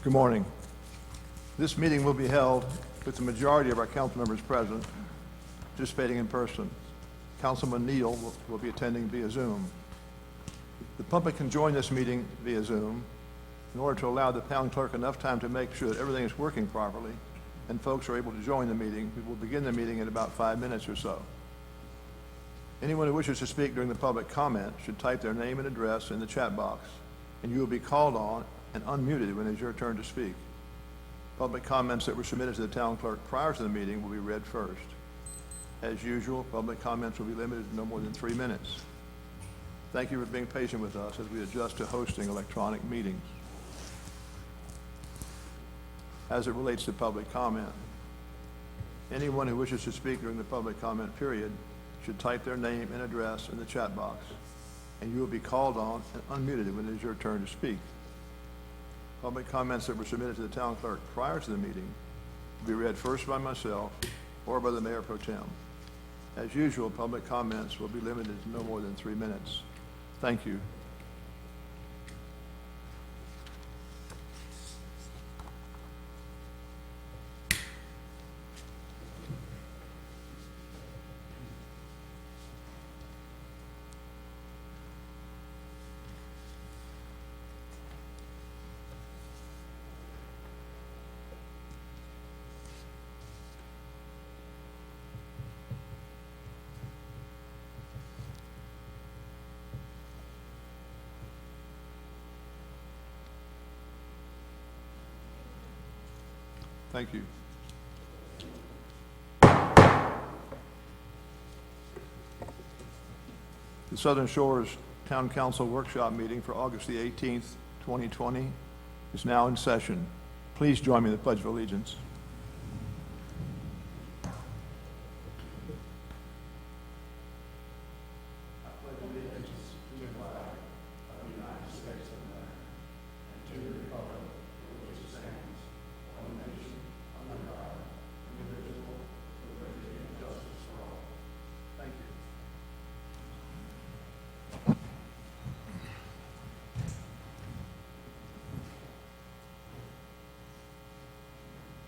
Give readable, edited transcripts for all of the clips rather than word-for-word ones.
Good morning. This meeting will be held with the majority of our council members present, participating in person. Councilman Neal will be attending via Zoom. The public can join this meeting via Zoom. In order to allow the town clerk enough time to make sure that everything is working properly and folks are able to join the meeting, we will begin the meeting in about 5 minutes or so. Anyone who wishes to speak during the public comment should type their name and address in the chat box, and you will be called on and unmuted when it is your turn to speak. Public comments that were submitted to the town clerk prior to the meeting will be read first. As usual, public comments will be limited to no more than 3 minutes. Thank you for being patient with us as we adjust to hosting electronic meetings. As it relates to public comment, anyone who wishes to speak during the public comment period should type their name and address in the chat box, and you will be called on and unmuted when it is your turn to speak. Public comments that were submitted to the town clerk prior to the meeting will be read first by myself or by the Mayor Pro Tem. As usual, public comments will be limited to no more than 3 minutes. Thank you. Thank you. The Southern Shores Town Council Workshop Meeting for August the 18th, 2020 is now in session. Please join me in the Pledge of Allegiance.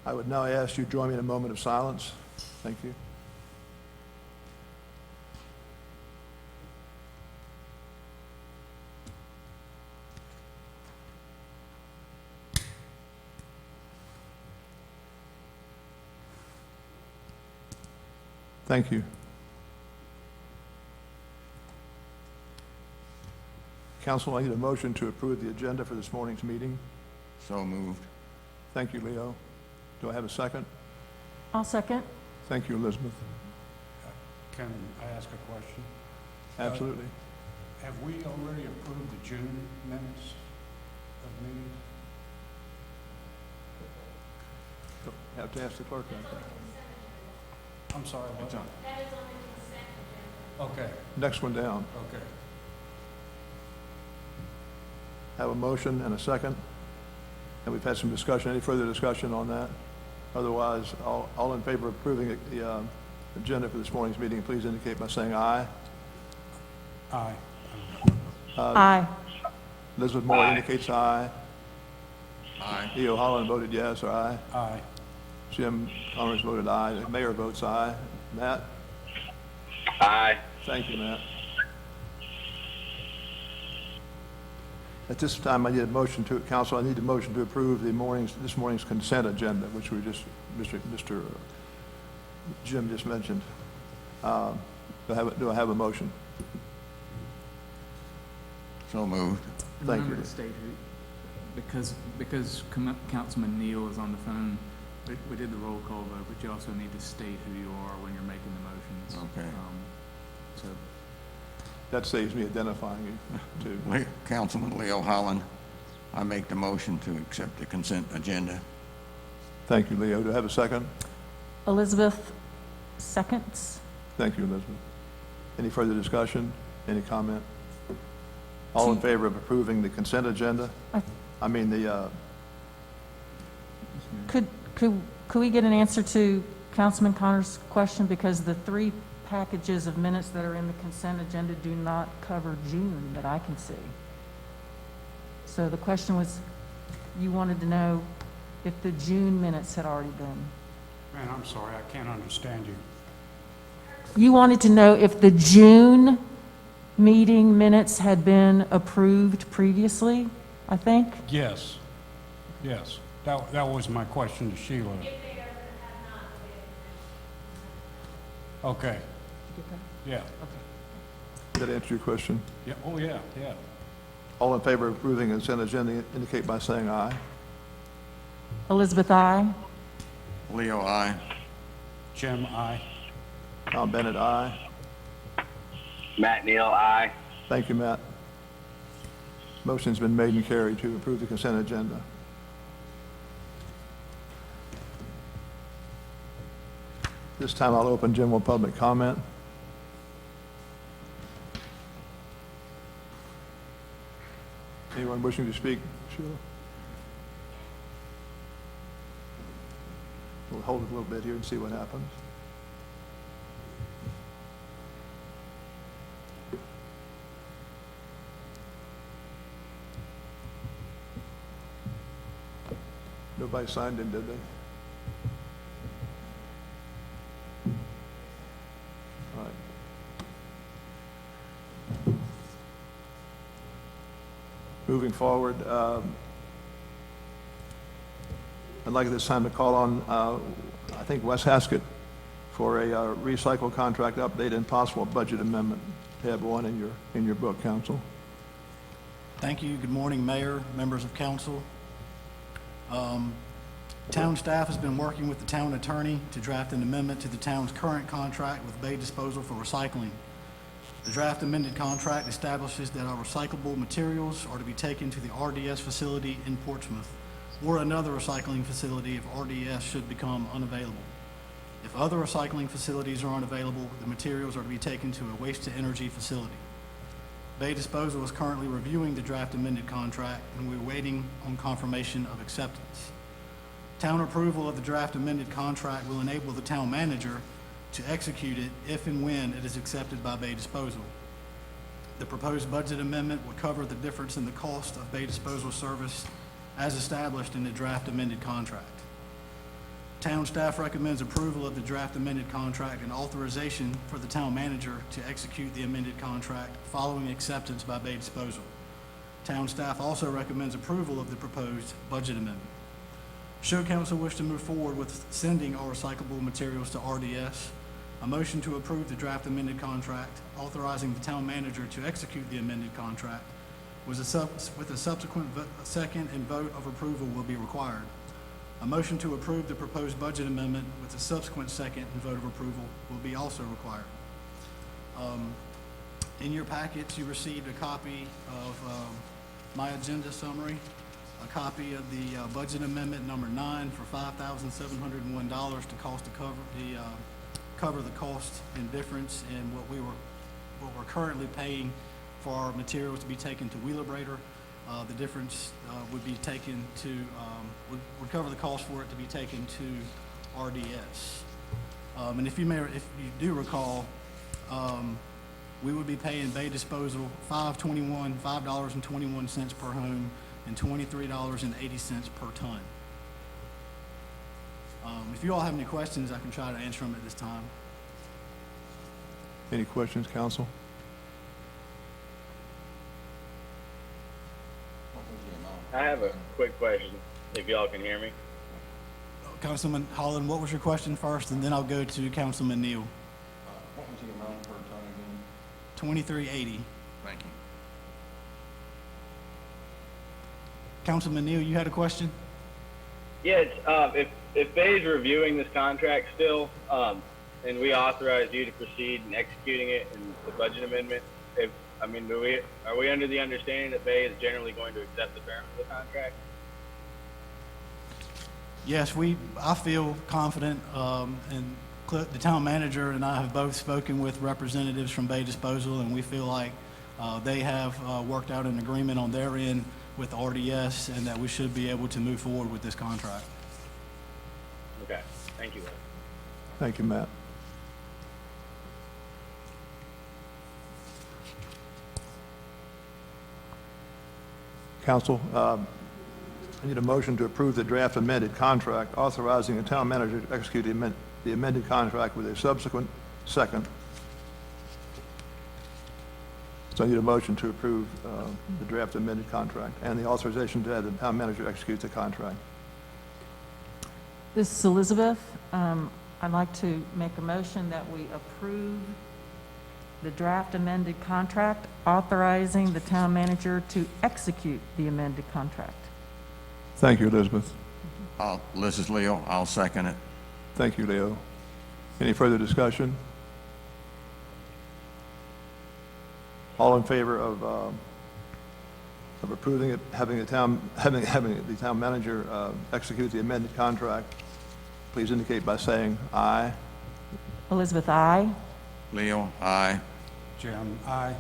I would now ask you to join me in a moment of silence. Thank you. Thank you. Council, I need a motion to approve the agenda for this morning's meeting. So moved. Thank you, Leo. Do I have a second? I'll second. Thank you, Elizabeth. Can I ask a question? Absolutely. Have we already approved the June minutes of meetings? Have to ask the clerk that. I'm sorry, what? Okay, Next one down. okay. Have a motion and a second. And we've had some discussion. Any further discussion on that? Otherwise, all in favor of approving the agenda for this morning's meeting, please indicate by saying aye. Aye. Aye. Elizabeth Moore indicates aye. Aye. E.O. Holland voted yes or aye. Aye. Jim Connors voted aye. The mayor votes aye. Matt? Aye. Thank you, Matt. At this time, I need a motion to, council, I need a motion to approve this morning's consent agenda, which we just, Mr. Jim just mentioned. Do I have a motion? So moved. Thank Remember you. to state who, because Councilman Neal is on the phone, we did the roll call vote, but you also need to state who you are when you're making the motions. Okay. So, That saves me identifying you, too. Councilman Leo Holland, I make the motion to accept the consent agenda. Thank you, Leo. Do I have a second? Elizabeth seconds. Thank you, Elizabeth. Any further discussion? Any comment? All in favor of approving the consent agenda? I mean, the, Could we get an answer to Councilman Connor's question? Because the 3 packages of minutes that are in the consent agenda do not cover June that I can see. So the question was, you wanted to know if the June minutes had already been. Man, I'm sorry, I can't understand you. You wanted to know if the June meeting minutes had been approved previously, I think? Yes, yes. That was my question to Sheila. Okay, yeah, Did that answer your question? yeah, oh, yeah, yeah. All in favor of approving the consent agenda indicate by saying aye. Elizabeth, aye. Leo, aye. Jim, aye. Tom Bennett, aye. Matt Neal, aye. Thank you, Matt. Motion's been made and carried to approve the consent agenda. This time I'll open general public comment. Anyone wishing to speak? Sheila? We'll hold it a little bit here and see what happens. Nobody signed in, did they? All right. Moving forward, I'd like at this time to call on, I think, Wes Haskett for a recycle contract update and possible budget amendment. Tab 1 in your book, Council. Thank you. Good morning, Mayor, members of council. Town staff has been working with the town attorney to draft an amendment to the town's current contract with Bay Disposal for recycling. The draft amended contract establishes that our recyclable materials are to be taken to the RDS facility in Portsmouth or another recycling facility if RDS should become unavailable. If other recycling facilities are unavailable, the materials are to be taken to a waste-to-energy facility. Bay Disposal is currently reviewing the draft amended contract, and we're waiting on confirmation of acceptance. Town approval of the draft amended contract will enable the town manager to execute it if and when it is accepted by Bay Disposal. The proposed budget amendment would cover the difference in the cost of Bay Disposal service as established in the draft amended contract. Town staff recommends approval of the draft amended contract and authorization for the town manager to execute the amended contract following acceptance by Bay Disposal. Town staff also recommends approval of the proposed budget amendment. Should council wish to move forward with sending our recyclable materials to RDS, a motion to approve the draft amended contract authorizing the town manager to execute the amended contract with a subsequent second and vote of approval will be required. A motion to approve the proposed budget amendment with a subsequent second and vote of approval will be also required. In your packets, you received a copy of my agenda summary, a copy of the budget amendment number 9 for $5,701 to cover the cost and difference in what we're currently paying for our materials to be taken to Wheelabrator. The difference would be taken to, would cover the cost for it to be taken to RDS. And if you do recall, we would be paying Bay Disposal $5.21 per home and $23.80 per ton. If you all have any questions, I can try to answer them at this time. Any questions, Council? I have a quick question, if y'all can hear me. Councilman Holland, what was your question first, and then I'll go to Councilman Neal. What was the amount per ton again? $23.80. Thank you. Councilman Neal, you had a question? Yeah, it's, if Bay's reviewing this contract still, and we authorize you to proceed in executing it in the budget amendment, are we under the understanding that Bay is generally going to accept the terms of the contract? Yes, I feel confident, and the town manager and I have both spoken with representatives from Bay Disposal, and we feel like they have worked out an agreement on their end with RDS, and that we should be able to move forward with this contract. Okay, thank you, guys. Thank you, Matt. Council, I need a motion to approve the draft amended contract authorizing the town manager to execute the amended contract with a subsequent second. So I need a motion to approve the draft amended contract and the authorization to have the town manager execute the contract. This is Elizabeth. I'd like to make a motion that we approve the draft amended contract authorizing the town manager to execute the amended contract. Thank you, Elizabeth. This is Leo. I'll second it. Thank you, Leo. Any further discussion? All in favor of approving it, having the town manager execute the amended contract, please indicate by saying aye. Elizabeth, aye. Leo, aye. Jim, aye.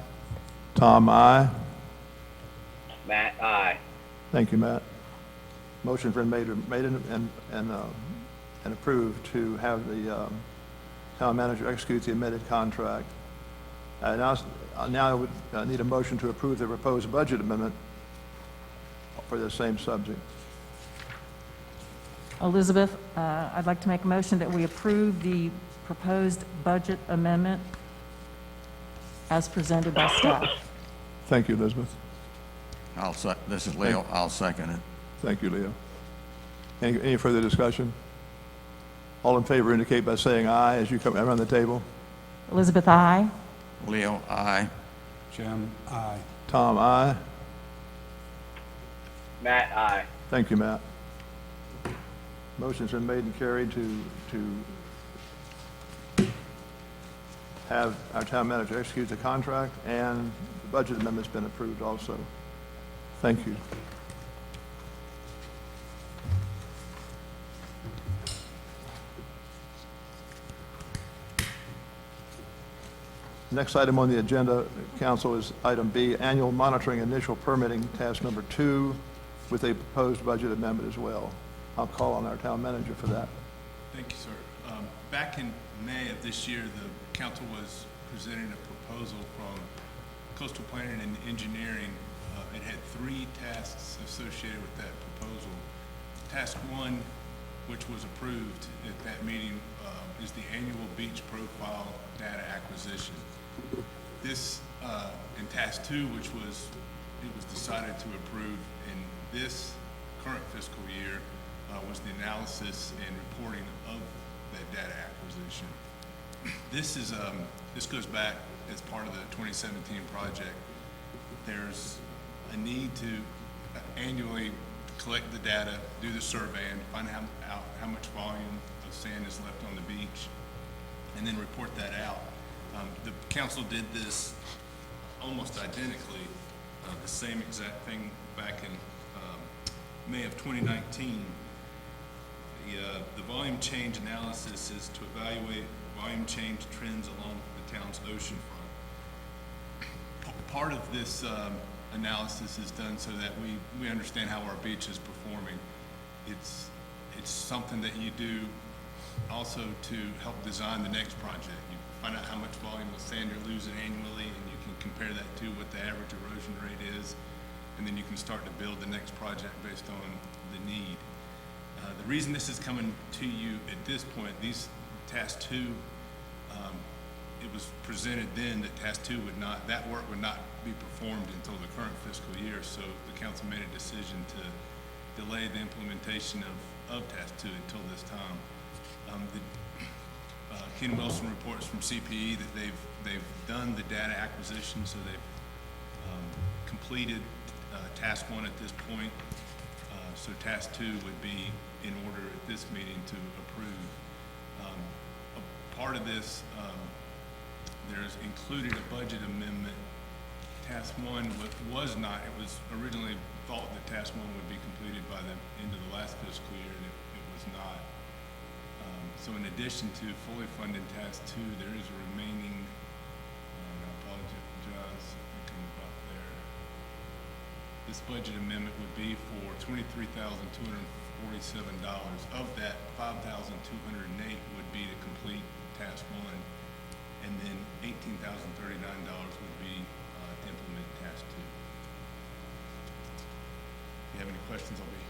Tom, aye. Matt, aye. Thank you, Matt. Motion's been made and approved to have the town manager execute the amended contract. Now I would need a motion to approve the proposed budget amendment for the same subject. Elizabeth, I'd like to make a motion that we approve the proposed budget amendment as presented by staff. Thank you, Elizabeth. This is Leo. I'll second it. Thank you, Leo. Any further discussion? All in favor indicate by saying aye as you come around the table. Elizabeth, aye. Leo, aye. Jim, aye. Tom, aye. Matt, aye. Thank you, Matt. Motion's been made and carried to have our town manager execute the contract, and the budget amendment's been approved also. Thank you. Next item on the agenda, council, is item B, annual monitoring initial permitting, task number 2, with a proposed budget amendment as well. I'll call on our town manager for that. Thank you, sir. Back in May of this year, the council was presenting a proposal from Coastal Planning and Engineering. It had 3 tasks associated with that proposal. Task 1, which was approved at that meeting, is the annual beach profile data acquisition. This, and Task 2, which was decided to approve in this current fiscal year, was the analysis and reporting of that data acquisition. This goes back as part of the 2017 project. There's a need to annually collect the data, do the survey, and find out how much volume of sand is left on the beach, and then report that out. The council did this almost identically, the same exact thing back in May of 2019. The volume change analysis is to evaluate volume change trends along the town's ocean front. Part of this analysis is done so that we understand how our beach is performing. It's something that you do also to help design the next project. You find out how much volume of sand you're losing annually, and you can compare that to what the average erosion rate is, and then you can start to build the next project based on the need. The reason this is coming to you at this point, task 2, it was presented then that task 2 that work would not be performed until the current fiscal year, so the council made a decision to delay the implementation of task 2 until this time. Ken Wilson reports from CPE that they've done the data acquisition, so they've completed task 1 at this point. So task 2 would be in order at this meeting to approve. A part of this, there's included a budget amendment. Task 1 was not. It was originally thought that task 1 would be completed by the end of the last fiscal year, and it was not. So in addition to fully funding task 2, there is a remaining, and I apologize, thinking about there. This budget amendment would be for $23,247. Of that, $5,208 would be to complete task 1, and then $18,039 would be to implement task 2. If you have any questions, I'll be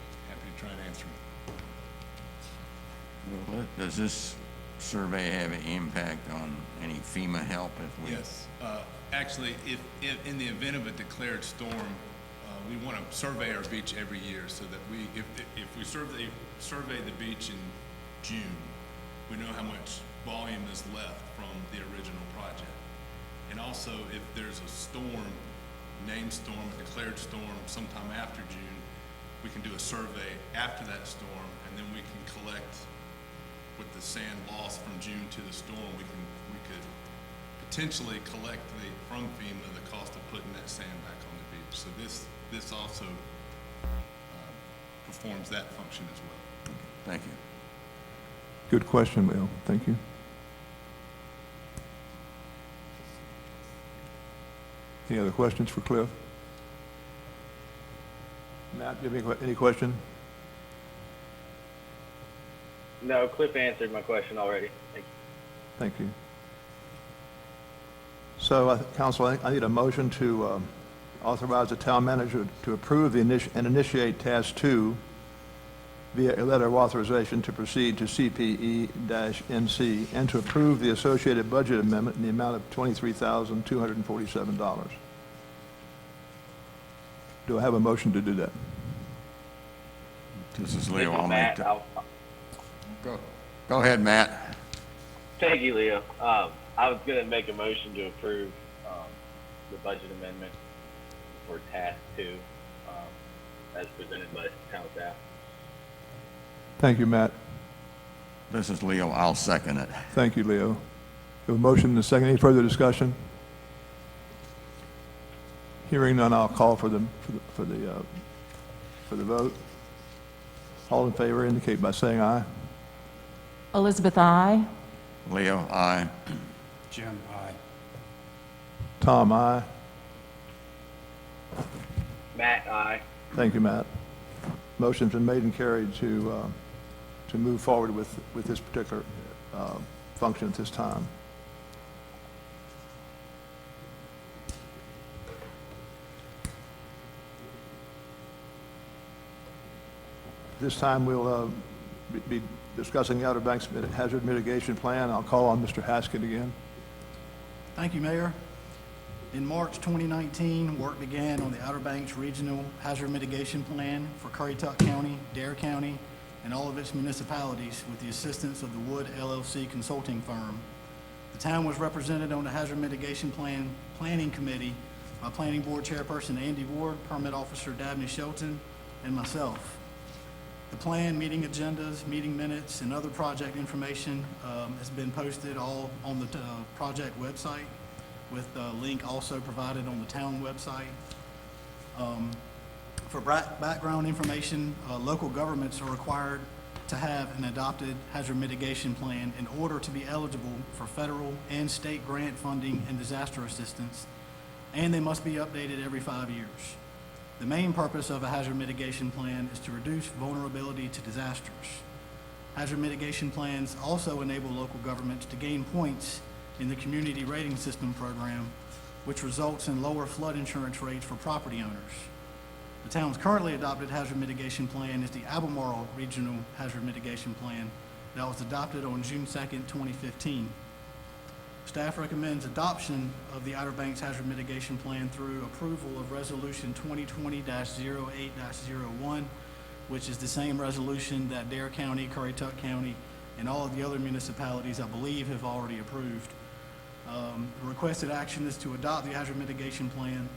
try and answer them. Well, does this survey have an impact on any FEMA help if we? Yes. Actually, if in the event of a declared storm, we want to survey our beach every year so that if we survey the beach in June, we know how much volume is left from the original project. And also, if there's a storm, named storm, a declared storm sometime after June, we can do a survey after that storm, and then we can collect with the sand loss from June to the storm. We could potentially collect from FEMA the cost of putting that sand back on the beach. So this also performs that function as well. Thank you. Good question, Leo. Thank you. Any other questions for Cliff? Matt, do you have any question? No, Cliff answered my question already. Thank you. Thank you. So, Council, I need a motion to authorize the town manager to approve and initiate Task 2 via a letter of authorization to proceed to CPE-NC and to approve the associated budget amendment in the amount of $23,247. Do I have a motion to do that? This is This Leo. is I'll make Matt. the, go ahead, Matt. Thank you, Leo. I was going to make a motion to approve the budget amendment for Task 2 as presented by town staff. Thank you, Matt. This is Leo. I'll second it. Thank you, Leo. We have a motion and a second. Any further discussion? Hearing none, I'll call for the vote. All in favor indicate by saying aye. Elizabeth, aye. Leo, aye. Jim, aye. Tom, aye. Matt, aye. Thank you, Matt. Motion's been made and carried to move forward with this particular function at this time. This time, we'll be discussing the Outer Banks Hazard Mitigation Plan. I'll call on Mr. Haskett again. Thank you, Mayor. In March 2019, work began on the Outer Banks Regional Hazard Mitigation Plan for Currituck County, Dare County, and all of its municipalities with the assistance of the Wood LLC consulting firm. The town was represented on the Hazard Mitigation Plan Planning Committee by Planning Board Chairperson Andy Ward, Permit Officer Dabney Shelton, and myself. The plan, meeting agendas, meeting minutes, and other project information has been posted all on the project website, with the link also provided on the town website. For background information, local governments are required to have an adopted hazard mitigation plan in order to be eligible for federal and state grant funding and disaster assistance, and they must be updated every 5 years. The main purpose of a hazard mitigation plan is to reduce vulnerability to disasters. Hazard mitigation plans also enable local governments to gain points in the Community Rating System program, which results in lower flood insurance rates for property owners. The town's currently adopted hazard mitigation plan is the Albemarle Regional Hazard Mitigation Plan that was adopted on June 2nd, 2015. Staff recommends adoption of the Outer Banks Hazard Mitigation Plan through approval of Resolution 2020-08-01, which is the same resolution that Dare County, Currituck County, and all of the other municipalities, I believe, have already approved. The requested action is to adopt the Hazard Mitigation Plan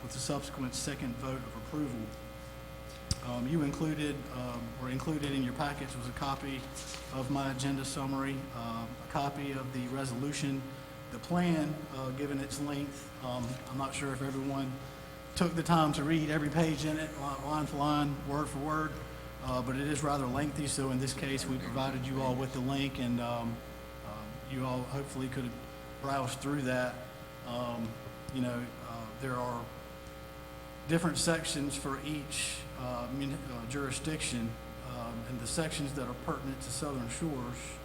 with a subsequent second vote of approval. Included in your packets was a copy of my agenda summary, a copy of the resolution, the plan, given its length. I'm not sure if everyone took the time to read every page in it, line for line, word for word, but it is rather lengthy, so in this case, we provided you all with the link, and you all hopefully could browse through that. There are different sections for each jurisdiction, and the sections that are pertinent to Southern Shores,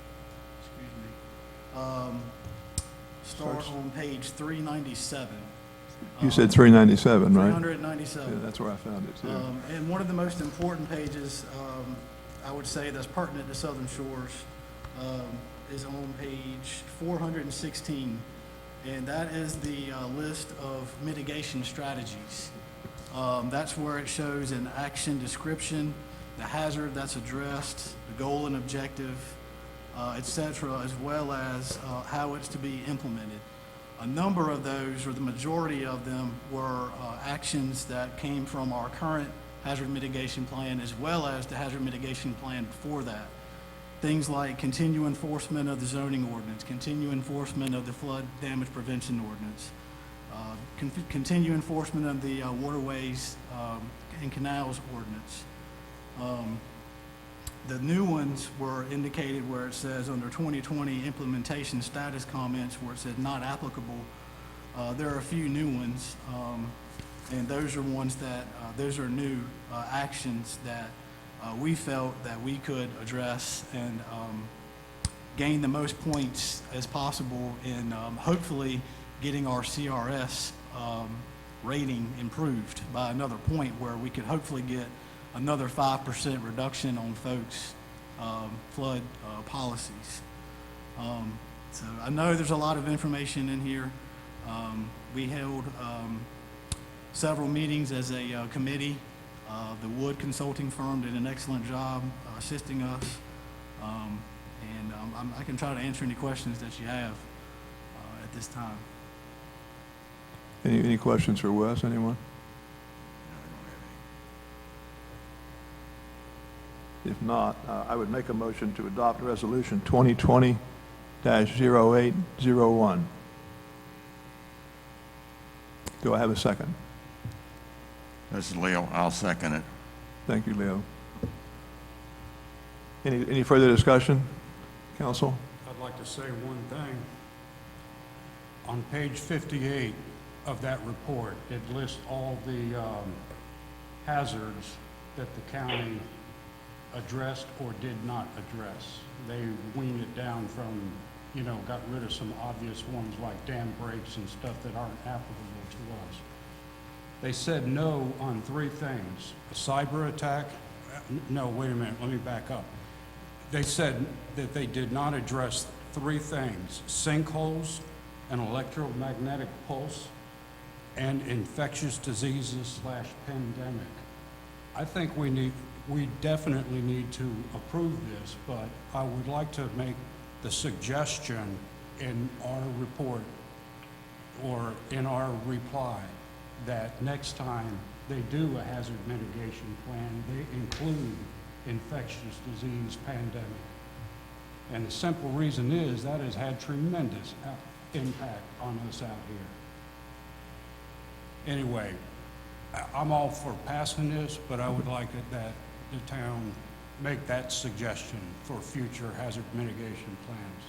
start on page 397. You said 397, right? 397. Yeah, that's where I found it, too. And one of the most important pages, I would say that's pertinent to Southern Shores, is on page 416. And that is the list of mitigation strategies. That's where it shows an action description, the hazard that's addressed, the goal and objective, et cetera, as well as how it's to be implemented. A number of those, or the majority of them, were actions that came from our current hazard mitigation plan as well as the hazard mitigation plan before that. Things like continued enforcement of the zoning ordinance, continued enforcement of the flood damage prevention ordinance, continued enforcement of the waterways and canals ordinance. The new ones were indicated where it says under 2020 implementation status comments where it said not applicable. There are a few new ones, and those are ones that, those are new actions that we felt that we could address and gain the most points as possible in hopefully getting our CRS rating improved by another point where we could hopefully get another 5% reduction on folks' flood policies. So I know there's a lot of information in here. We held several meetings as a committee. The Wood Consulting firm did an excellent job assisting us. And I can try to answer any questions that you have at this time. Any questions for Wes, anyone? If not, I would make a motion to adopt Resolution 2020-0801. Do I have a second? This is Leo. I'll second it. Thank you, Leo. Any further discussion, council? I'd like to say one thing. On page 58 of that report, it lists all the hazards that the county addressed or did not address. They weaned it down from, got rid of some obvious ones like dam breaks and stuff that aren't applicable to us. They said no on 3 things. A cyber attack, no, wait a minute, let me back up. They said that they did not address 3 things: sinkholes, an electromagnetic pulse, and infectious diseases / pandemic. I think we definitely need to approve this, but I would like to make the suggestion in our report or in our reply that next time they do a hazard mitigation plan, they include infectious disease pandemic. And the simple reason is that has had tremendous impact on us out here. Anyway, I'm all for passing this, but I would like it that the town make that suggestion for future hazard mitigation plans.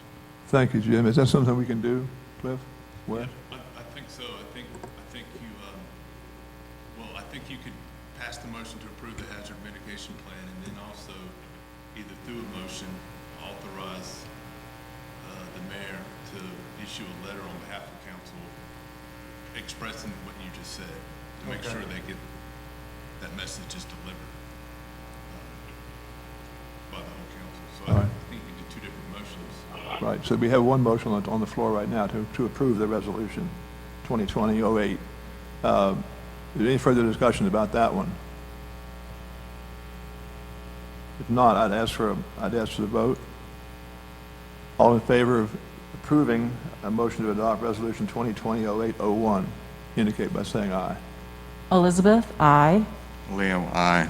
Thank you, Jim. Is that something we can do, Cliff? Wes? I think so. I think you could pass the motion to approve the hazard mitigation plan and then also either through a motion authorize the mayor to issue a letter on behalf of council expressing what you just said to make sure they get that message is delivered by the whole council. So I think you did 2 different motions. Right, so we have one motion on the floor right now to approve the resolution 2020-08. Is there any further discussion about that one? If not, I'd ask for the vote. All in favor of approving a motion to adopt resolution 2020-0801, indicate by saying aye. Elizabeth, aye. Leo, aye.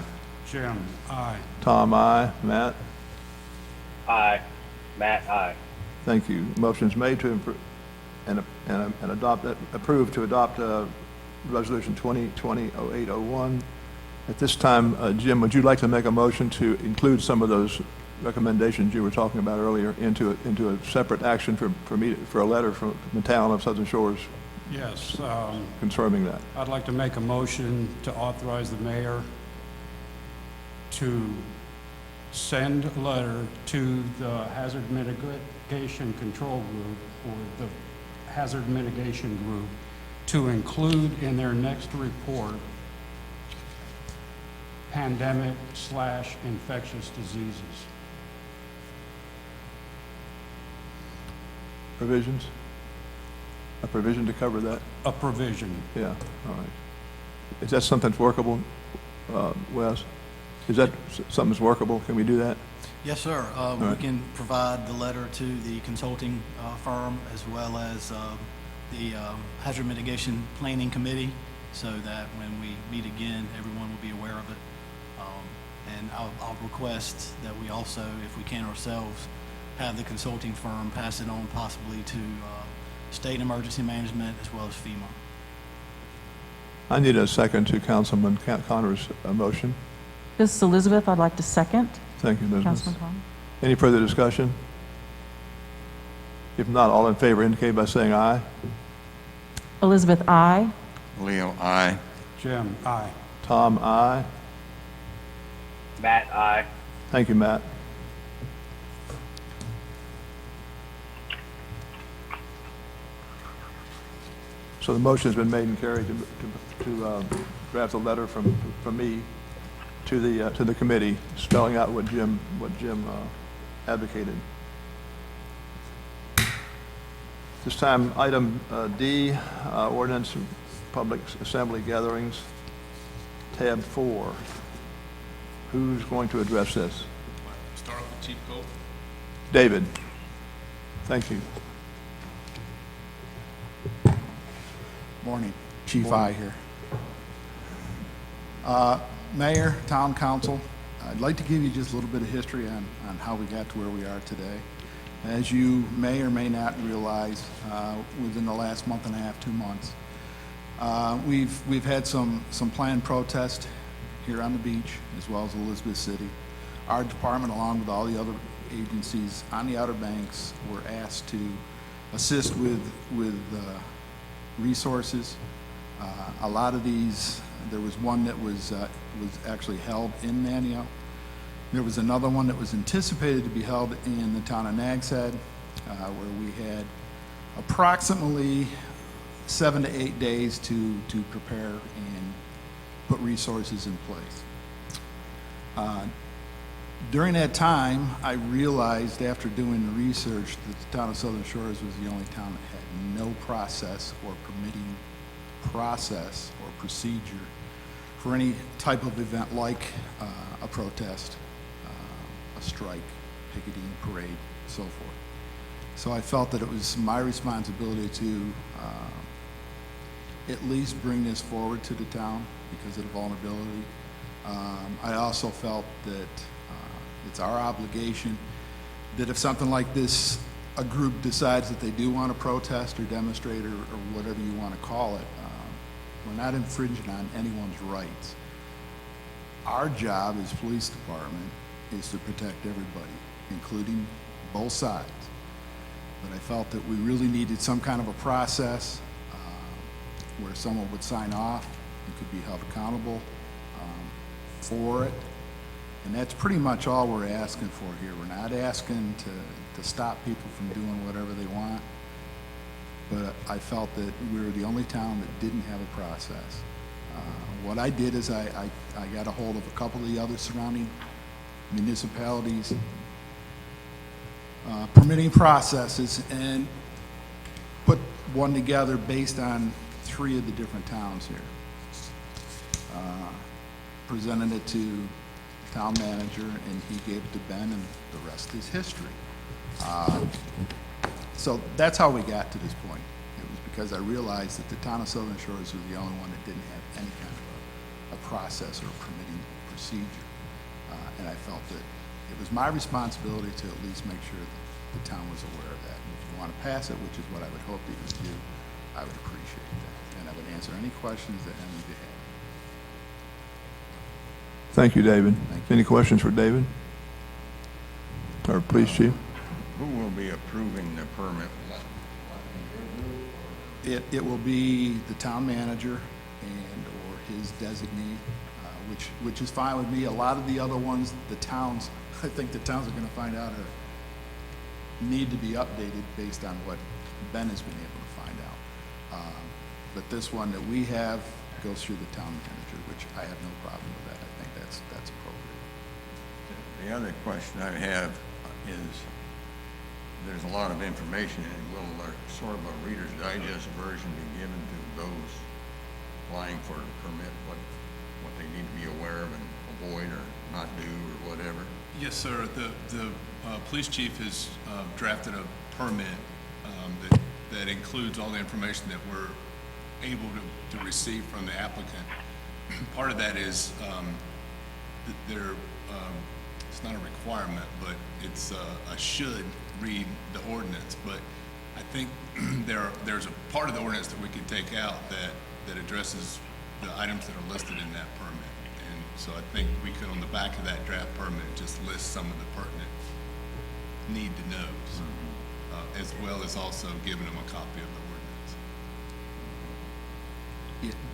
Jim, aye. Tom, aye. Matt? Aye. Matt, aye. Thank you. Motion's made to approve to adopt resolution 2020-0801. At this time, Jim, would you like to make a motion to include some of those recommendations you were talking about earlier into a separate action for a letter from the town of Southern Shores Yes, concerning that? I'd like to make a motion to authorize the mayor to send a letter to the Hazard Mitigation Control Group or the Hazard Mitigation Group to include in their next report pandemic/infectious diseases. Provisions? A provision to cover that? A provision. Yeah, all right. Is that something that's workable, Wes? Is that something that's workable? Can we do that? Yes, sir. We right. can provide the letter to the consulting firm as well as the Hazard Mitigation Planning Committee so that when we meet again, everyone will be aware of it. And I'll request that we also, if we can ourselves, have the consulting firm pass it on possibly to State Emergency Management as well as FEMA. I need a second to Councilman Connor's motion. This is Elizabeth. I'd like to second. Thank you, Elizabeth. Councilman Connor. Any further discussion? If not, all in favor indicate by saying aye. Elizabeth, aye. Leo, aye. Jim, aye. Tom, aye. Matt, aye. Thank you, Matt. So the motion's been made and carried to draft a letter from me to the committee, spelling out what Jim advocated. This time, item D, ordinance of public assembly gatherings, tab 4. Who's going to address this? Start with Chief Cole. David. Thank you. Morning, Chief I here. Mayor, Town Council, I'd like to give you just a little bit of history on how we got to where we are today. As you may or may not realize, within the last month and a half, 2 months, we've had some planned protests here on the beach as well as Elizabeth City. Our department, along with all the other agencies on the Outer Banks, were asked to assist with resources. A lot of these, there was one that was actually held in Manio. There was another one that was anticipated to be held in the town of Nags Head, where we had approximately 7 to 8 days to prepare and put resources in place. During that time, I realized after doing the research that the town of Southern Shores was the only town that had no process or permitting process or procedure for any type of event like a protest, a strike, picketing, parade, so forth. So I felt that it was my responsibility to at least bring this forward to the town because of the vulnerability. I also felt that it's our obligation that if something like this, a group decides that they do want to protest or demonstrate or whatever you want to call it, we're not infringing on anyone's rights. Our job as police department is to protect everybody, including both sides. But I felt that we really needed some kind of a process where someone would sign off and could be held accountable for it. And that's pretty much all we're asking for here. We're not asking to stop people from doing whatever they want. But I felt that we were the only town that didn't have a process. What I did is I got a hold of a couple of the other surrounding municipalities' permitting processes and put one together based on 3 of the different towns here. Presented it to town manager and he gave it to Ben and the rest is history. So that's how we got to this point. It was because I realized that the town of Southern Shores was the only one that didn't have any kind of a process or permitting procedure. And I felt that it was my responsibility to at least make sure that the town was aware of that. And if you want to pass it, which is what I would hope that you would do, I would appreciate that. And I would answer any questions that any of you have. Thank you, David. Thank you. Any questions for David? Or police chief? Who will be approving the permit? It will be the town manager and or his designee, which is fine with me. A lot of the other ones, the towns, I think the towns are going to find out need to be updated based on what Ben has been able to find out. But this one that we have goes through the town manager, which I have no problem with that. I think that's appropriate. The other question I have is, there's a lot of information, and will sort of a Reader's Digest version be given to those applying for a permit, what they need to be aware of and avoid or not do or whatever? Yes, sir. The police chief has drafted a permit that includes all the information that we're able to receive from the applicant. Part of that is that it's not a requirement, but it's a should read the ordinance. But I think there's a part of the ordinance that we could take out that addresses the items that are listed in that permit. And so I think we could, on the back of that draft permit, just list some of the pertinent need-to-knows, as well as also giving them a copy of the ordinance.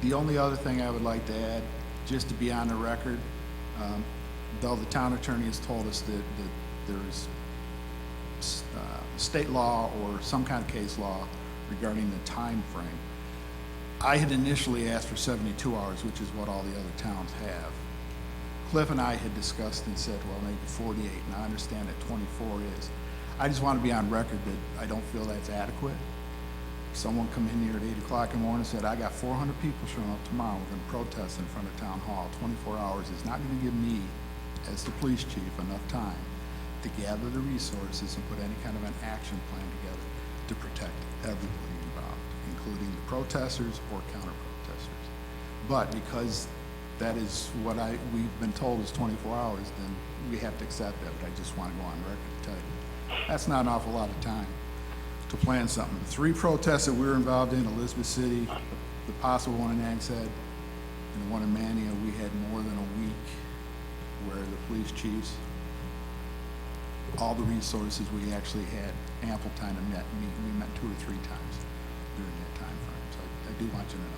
The only other thing I would like to add, just to be on the record, though the town attorney has told us that there's state law or some kind of case law regarding the time frame, I had initially asked for 72 hours, which is what all the other towns have. Cliff and I had discussed and said, well, maybe 48, and I understand that 24 is. I just want to be on record that I don't feel that's adequate. Someone come in here at 8 o'clock in the morning and said, I got 400 people showing up tomorrow, we're going to protest in front of town hall. 24 hours is not going to give me, as the police chief, enough time to gather the resources and put any kind of an action plan together to protect everybody involved, including the protesters or counter-protesters. But because that is what we've been told is 24 hours, then we have to accept that. But I just want to go on record to tell you, that's not an awful lot of time to plan something. The 3 protests that we were involved in, Elizabeth City, the possible one in Nags Head, and the one in Mania, we had more than a week where the police chiefs, all the resources, we actually had ample time to meet. We met 2 or 3 times during that time frame. So I do want you to know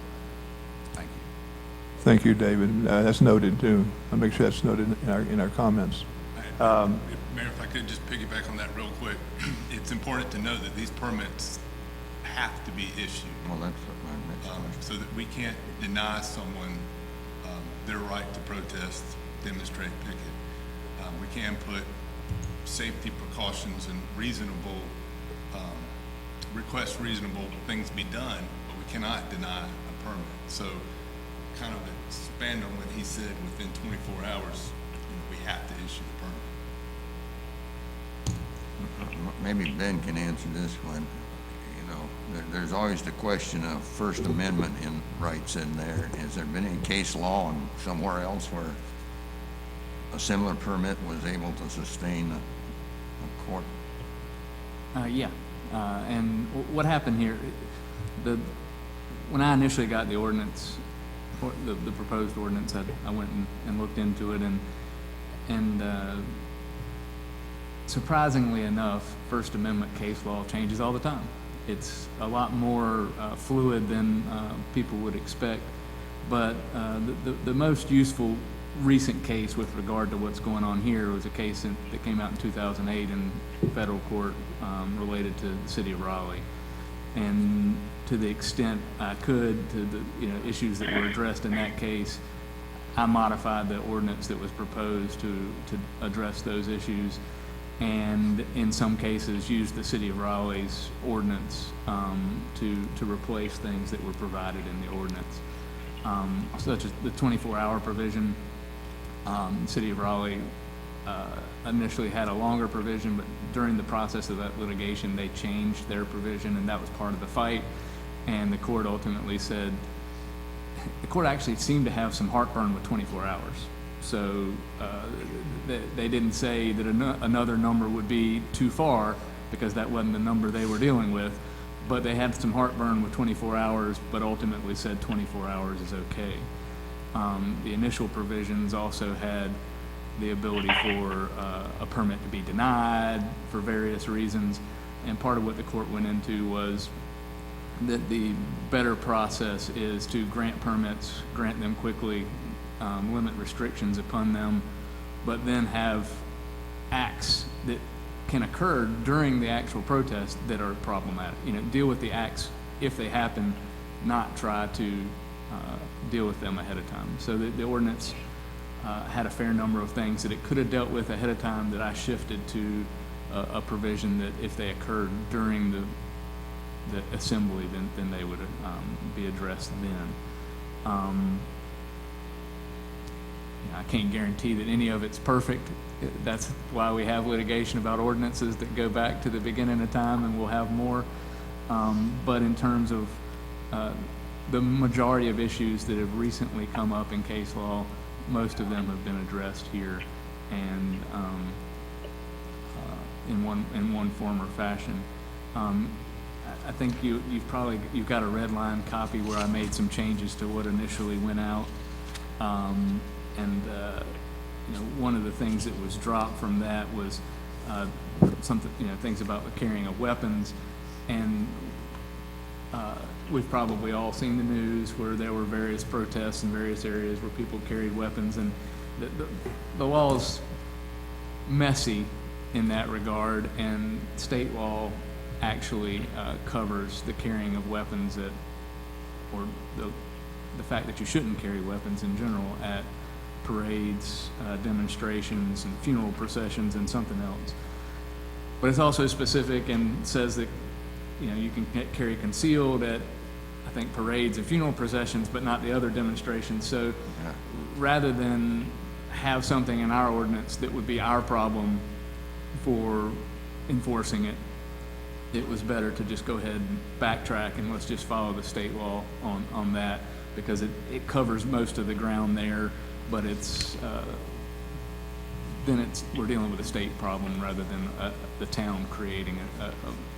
that. Thank you. Thank you, David. That's noted, too. I'll make sure that's noted in our comments. Mayor, if I could just piggyback on that real quick, it's important to know that these permits have to be issued, Well, that's my next question. so that we can't deny someone their right to protest, demonstrate, picket. We can put safety precautions and reasonable, request reasonable things be done, but we cannot deny a permit. So kind of expand on what he said, within 24 hours, we have to issue the permit. Maybe Ben can answer this one. You know, there's always the question of First Amendment in rights in there. Has there been any case law in somewhere else where a similar permit was able to sustain a court? Yeah, and what happened here, when I initially got the ordinance, or the proposed ordinance, I went and looked into it, and surprisingly enough, First Amendment case law changes all the time. It's a lot more fluid than people would expect, but the most useful recent case with regard to what's going on here was a case that came out in 2008 in federal court related to the city of Raleigh. And to the extent I could, to the issues that were addressed in that case, I modified the ordinance that was proposed to address those issues, and in some cases used the city of Raleigh's ordinance to replace things that were provided in the ordinance, such as the 24-hour provision. The city of Raleigh initially had a longer provision, but during the process of that litigation, they changed their provision, and that was part of the fight. And the court ultimately said, the court actually seemed to have some heartburn with 24 hours. So they didn't say that another number would be too far, because that wasn't the number they were dealing with. But they had some heartburn with 24 hours, but ultimately said 24 hours is okay. The initial provisions also had the ability for a permit to be denied for various reasons. And part of what the court went into was that the better process is to grant permits, grant them quickly, limit restrictions upon them, but then have acts that can occur during the actual protest that are problematic. Deal with the acts if they happen, not try to deal with them ahead of time. So the ordinance had a fair number of things that it could have dealt with ahead of time that I shifted to a provision that if they occurred during the assembly, then they would be addressed then. I can't guarantee that any of it's perfect. That's why we have litigation about ordinances that go back to the beginning of time, and we'll have more. But in terms of the majority of issues that have recently come up in case law, most of them have been addressed here, and in one form or fashion. I think you've got a red line copy where I made some changes to what initially went out. One of the things that was dropped from that was something, things about the carrying of weapons. And we've probably all seen the news where there were various protests in various areas where people carried weapons. And the law is messy in that regard, and state law actually covers the carrying of weapons or the fact that you shouldn't carry weapons in general at parades, demonstrations, and funeral processions, and something else. But it's also specific and says that you can carry concealed at, I think, parades and funeral processions, but not the other demonstrations. So rather than have something in our ordinance that would be our problem for enforcing it, it was better to just go ahead and backtrack and let's just follow the state law on that, because it covers most of the ground there, but we're dealing with a state problem rather than the town creating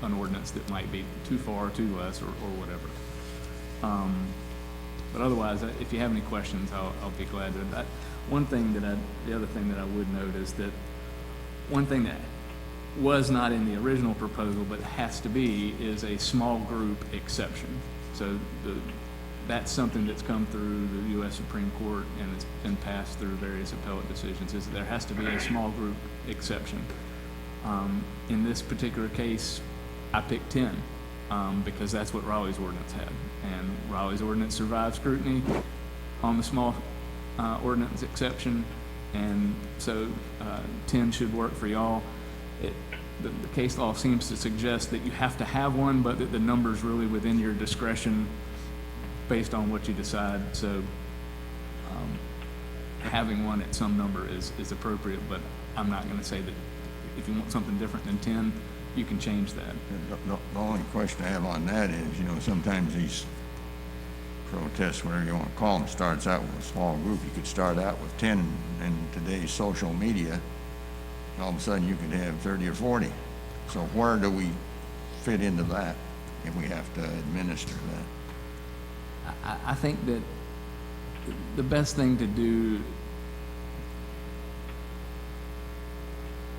an ordinance that might be too far, too less, or whatever. But otherwise, if you have any questions, I'll be glad to. The other thing that I would note is that one thing that was not in the original proposal but has to be is a small group exception. So that's something that's come through the U.S. Supreme Court and it's been passed through various appellate decisions, is that there has to be a small group exception. In this particular case, I picked 10 because that's what Raleigh's ordinance had. And Raleigh's ordinance survived scrutiny on the small ordinance exception, and so 10 should work for y'all. The case law seems to suggest that you have to have one, but that the number's really within your discretion based on what you decide. So having one at some number is appropriate, but I'm not going to say that if you want something different than 10, you can change that. The only question I have on that is, sometimes these protests, whatever you want to call them, starts out with a small group. You could start out with 10 in today's social media. All of a sudden you could have 30 or 40. So where do we fit into that if we have to administer that? I think that the best thing to do,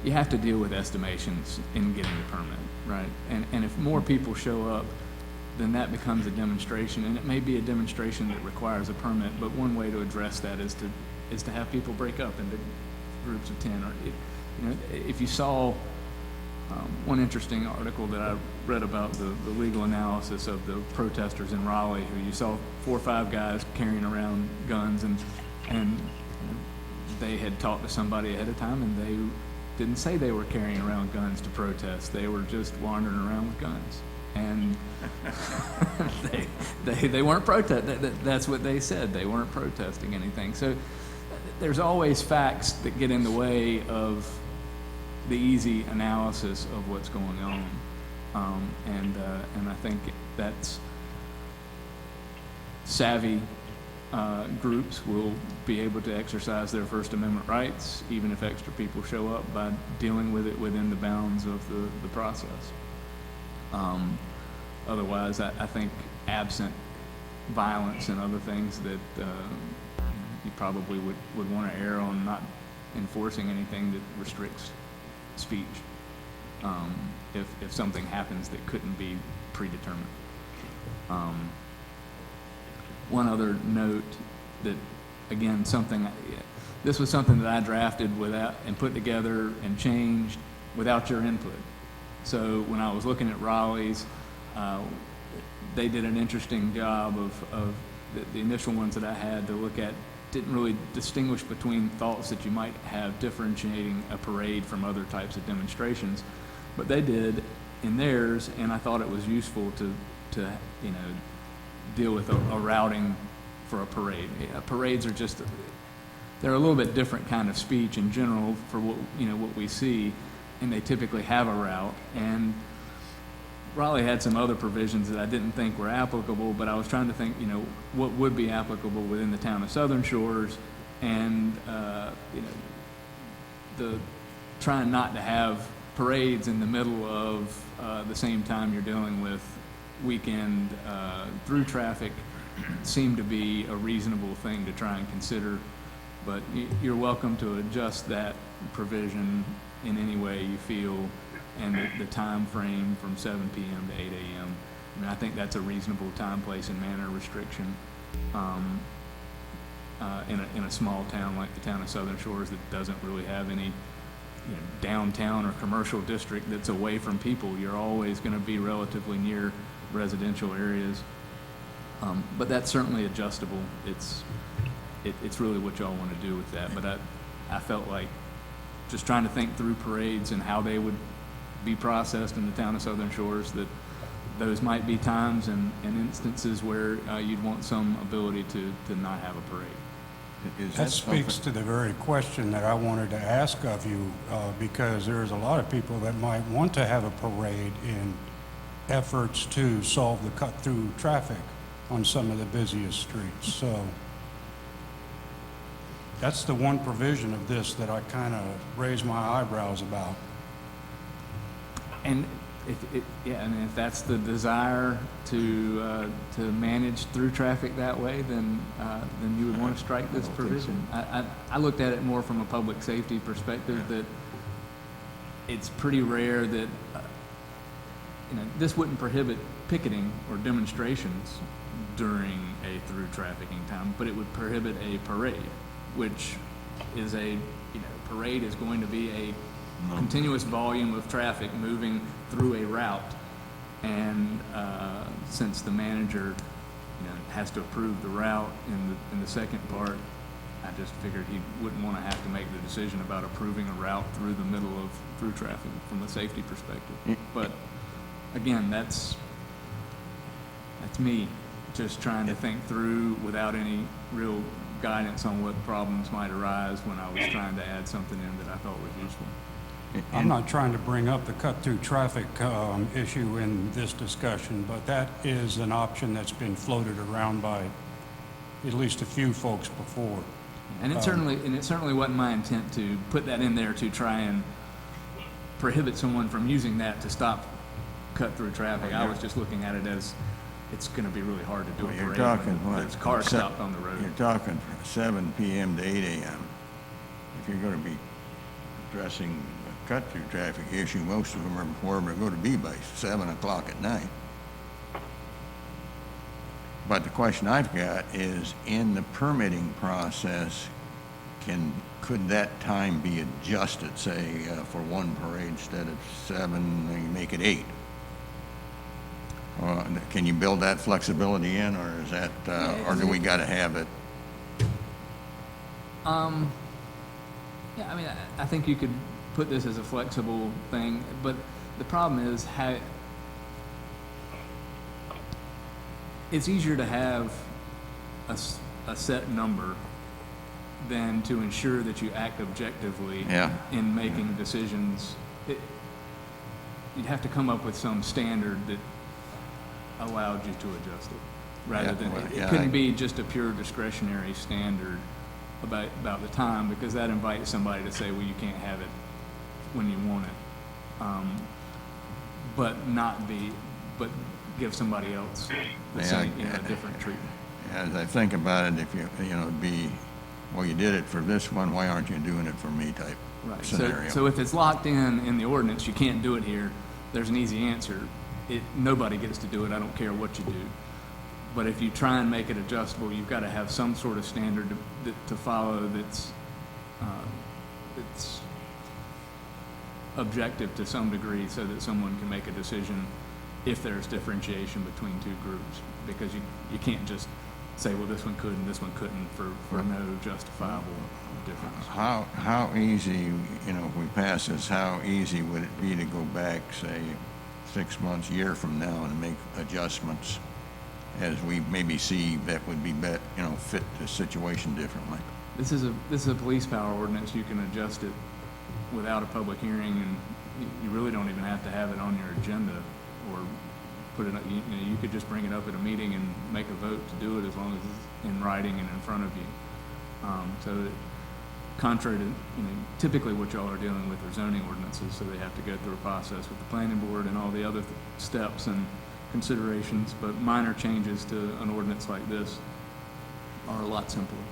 you have to deal with estimations in getting the permit, right? And if more people show up, then that becomes a demonstration, and it may be a demonstration that requires a permit, but one way to address that is to have people break up into groups of 10. Or if you saw one interesting article that I read about the legal analysis of the protesters in Raleigh, who you saw 4 or 5 guys carrying around guns, and they had talked to somebody ahead of time, and they didn't say they were carrying around guns to protest. They were just wandering around with guns, and they weren't protesting. That's what they said. They weren't protesting anything. So there's always facts that get in the way of the easy analysis of what's going on, and I think that's savvy groups will be able to exercise their First Amendment rights, even if extra people show up, by dealing with it within the bounds of the process. Otherwise, I think absent violence and other things that you probably would want to err on not enforcing anything that restricts speech if something happens that couldn't be predetermined. One other note that, again, this was something that I drafted without and put together and changed without your input. So when I was looking at Raleigh's, they did an interesting job of the initial ones that I had to look at didn't really distinguish between thoughts that you might have differentiating a parade from other types of demonstrations, but they did in theirs, and I thought it was useful to you know, deal with a routing for a parade. Parades are just, they're a little bit different kind of speech in general for what, you know, what we see, and they typically have a route. And Raleigh had some other provisions that I didn't think were applicable, but I was trying to think, you know, what would be applicable within the town of Southern Shores, and, you know, the trying not to have parades in the middle of the same time you're dealing with weekend through traffic seemed to be a reasonable thing to try and consider. But you're welcome to adjust that provision in any way you feel, and the time frame from 7 p.m. to 8 a.m. I mean, I think that's a reasonable time, place, and manner restriction in a small town like the town of Southern Shores that doesn't really have any, you know, downtown or commercial district that's away from people. You're always going to be relatively near residential areas. But that's certainly adjustable. It's really what y'all want to do with that. But I felt like just trying to think through parades and how they would be processed in the town of Southern Shores, that those might be times and instances where you'd want some ability to not have a parade. Is That something- speaks to the very question that I wanted to ask of you, because there's a lot of people that might want to have a parade in efforts to solve the cut-through traffic on some of the busiest streets. So that's the one provision of this that I kind of raise my eyebrows about. And if that's the desire to manage through traffic that way, then you would want to strike this provision. I looked at it more from a public safety perspective, that it's pretty rare that, you know, this wouldn't prohibit picketing or demonstrations during a through trafficking time, but it would prohibit a parade, which is parade is going to be a continuous volume of traffic moving through a route, and since the manager, you know, has to approve the route in the second part, I just figured he wouldn't want to have to make the decision about approving a route through the middle of through traffic from a safety perspective. But again, that's me just trying to think through without any real guidance on what problems might arise when I was trying to add something in that I thought was useful. I'm not trying to bring up the cut-through traffic issue in this discussion, but that is an option that's been floated around by at least a few folks before. And it certainly wasn't my intent to put that in there to try and prohibit someone from using that to stop cut-through traffic. I was just looking at it as it's going to be really hard to do a You're parade talking when what? there's cars stopped on the road. You're talking from 7 p.m. to 8 a.m. If you're going to be addressing a cut-through traffic issue, most of them are where they're going to be by 7 o'clock at night. But the question I've got is, in the permitting process, could that time be adjusted, say, for one parade instead of 7, you make it 8? Can you build that flexibility in, or is that, or do we got to have it? Yeah, I mean, I think you could put this as a flexible thing, but the problem is it's easier to have a set number than to ensure that you act objectively in making decisions. You'd have to come up with some standard that allowed you to adjust it, rather than, it couldn't be just a pure discretionary standard about the time, because that invites somebody to say, well, you can't have it when you want it, but give somebody else the same, different treatment. As I think about it, if you did it for this one, why aren't you doing it for me type Right. scenario? So if it's locked in the ordinance, you can't do it here, there's an easy answer. Nobody gets to do it, I don't care what you do. But if you try and make it adjustable, you've got to have some sort of standard to follow that's objective to some degree, so that someone can make a decision if there's differentiation between two groups, because you can't just say, well, this one could and this one couldn't for no justifiable difference. How easy, you know, if we pass this, how easy would it be to go back, say, 6 months, year from now, and make adjustments as we maybe see that would be fit the situation differently? This is a police power ordinance. You can adjust it without a public hearing, and you really don't even have to have it on your agenda or put it, you could just bring it up at a meeting and make a vote to do it as long as it's in writing and in front of you. So that, contrary to, typically what y'all are dealing with are zoning ordinances, so they have to go through a process with the planning board and all the other steps and considerations, but minor changes to an ordinance like this are a lot simpler.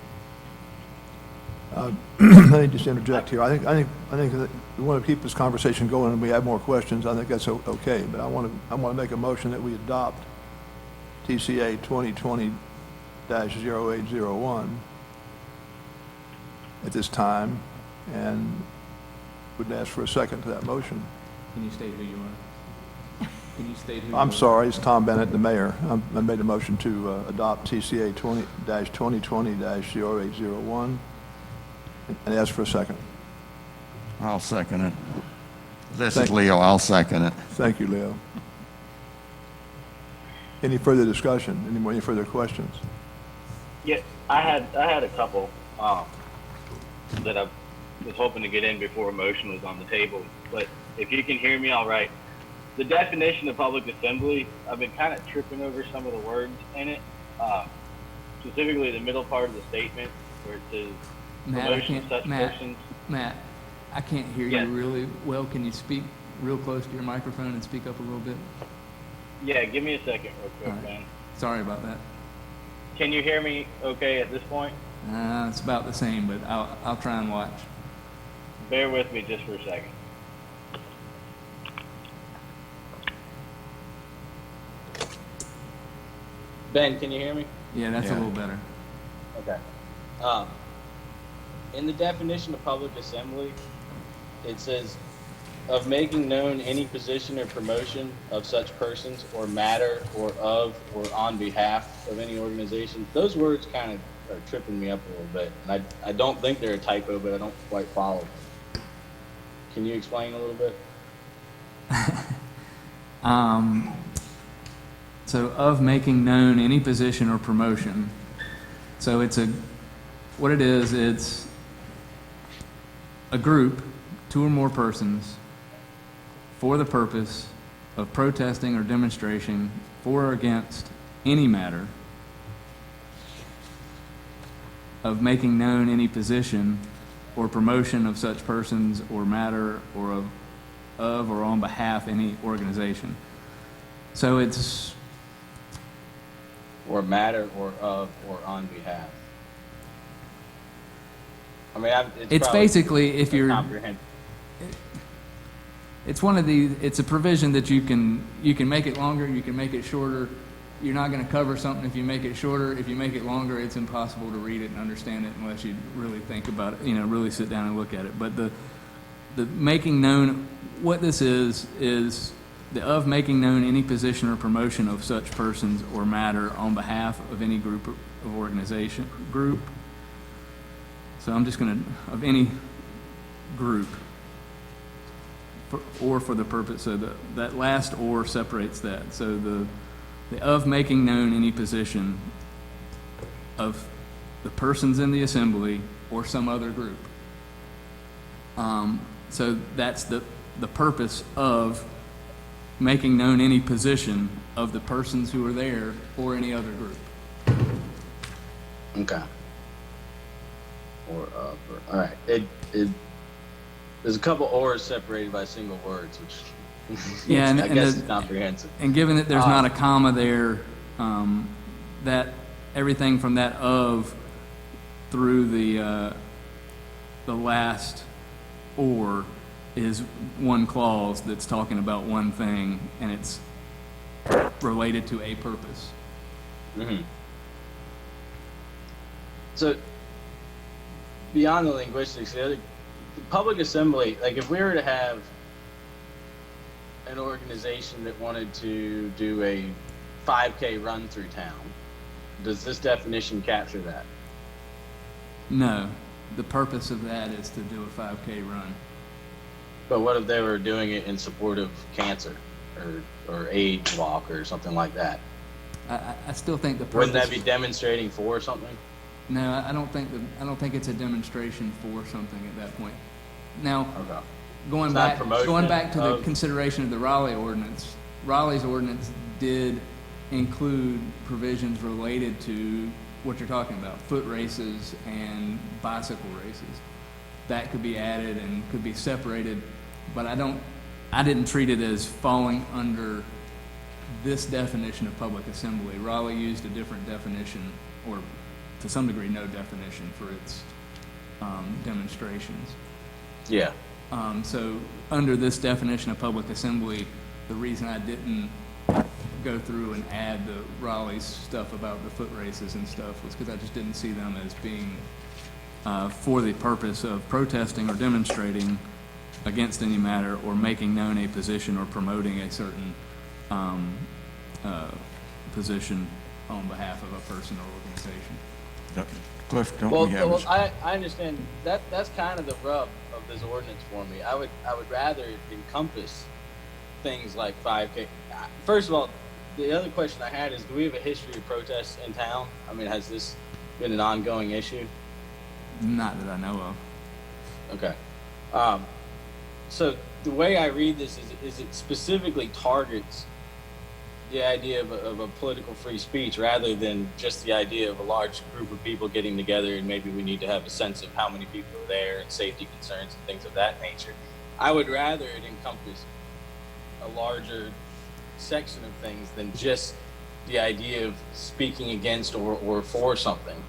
Let me just interject here. I think that we want to keep this conversation going, and we have more questions. I think that's okay, but I want to make a motion that we adopt TCA 2020-0801 at this time, and would ask for a second to that motion. Can you state who you are? Can you state who you are? I'm sorry, it's Tom Bennett, the mayor. I made a motion to adopt TCA 2020-0801 and ask for a second. I'll second it. This is Leo, I'll second it. Thank you, Leo. Any further discussion? Any further questions? Yeah, I had a couple that I was hoping to get in before a motion was on the table. But if you can hear me all right, the definition of public assembly, I've been kind of tripping over some of the words in it, specifically the middle part of the statement where it says promotion of such persons. Matt, I can't hear Yes. you really well. Can you speak real close to your microphone and speak up a little bit? Yeah, give me a second real quick, All right. man. Sorry about that. Can you hear me okay at this point? It's about the same, but I'll try and watch. Bear with me just for a second. Ben, can you hear me? Yeah, that's a Yeah. little better. Okay. In the definition of public assembly, it says, of making known any position or promotion of such persons or matter or of or on behalf of any organization. Those words kind of are tripping me up a little bit. And I don't think they're a typo, but I don't quite follow them. Can you explain a little bit? So of making known any position or promotion. So it's what it is, it's a group, 2 or more persons, for the purpose of protesting or demonstration for or against any matter, of making known any position or promotion of such persons or matter, or of or on behalf any organization. So it's Or matter or of or on behalf. I mean, it's probably basically if you're comprehensive. it's it's a provision that you can make it longer, you can make it shorter. You're not going to cover something if you make it shorter. If you make it longer, it's impossible to read it and understand it unless you really think about it, really sit down and look at it. But the making known, what this is the of making known any position or promotion of such persons or matter on behalf of any group of organization group. So I'm just going to, of any group, or for the purpose, so that last or separates that. So the of making known any position of the persons in the assembly or some other group. So that's the purpose of making known any position of the persons who are there or any other group. Okay. Or of, all right. There's a couple ors separated by single words, which Yeah, and- I and guess the- is comprehensive. And given that there's not a comma there, that everything from that of through the last or is one clause that's talking about one thing, and it's related to a purpose. Mm-hmm. So, beyond the linguistics, the public assembly, like if we were to have an organization that wanted to do a 5K run through town, does this definition capture that? No, the purpose of that is to do a 5K run. But what if they were doing it in support of cancer or AIDS walk or something like that? I still think the purpose. Wouldn't that be demonstrating for something? No, I don't think it's a demonstration for something at that point. Now, Okay. going It's not back, promotion going back to the of- consideration of the Raleigh ordinance, Raleigh's ordinance did include provisions related to what you're talking about, foot races and bicycle races. That could be added and could be separated, but I didn't treat it as falling under this definition of public assembly. Raleigh used a different definition, or to some degree, no definition for its demonstrations. Yeah. So under this definition of public assembly, the reason I didn't go through and add the Raleigh's stuff about the foot races and stuff was because I just didn't see them as being for the purpose of protesting or demonstrating against any matter or making known a position or promoting a certain position on behalf of a person or organization. Cliff, don't Well, we have, I understand that's kind of the rub of this ordinance for me. I would rather it encompass things like 5K. First of all, the other question I had is, do we have a history of protests in town? I mean, has this been an ongoing issue? Not that I know of. Okay. So the way I read this is it specifically targets the idea of a political free speech rather than just the idea of a large group of people getting together and maybe we need to have a sense of how many people are there and safety concerns and things of that nature. I would rather it encompass a larger section of things than just the idea of speaking against or for something.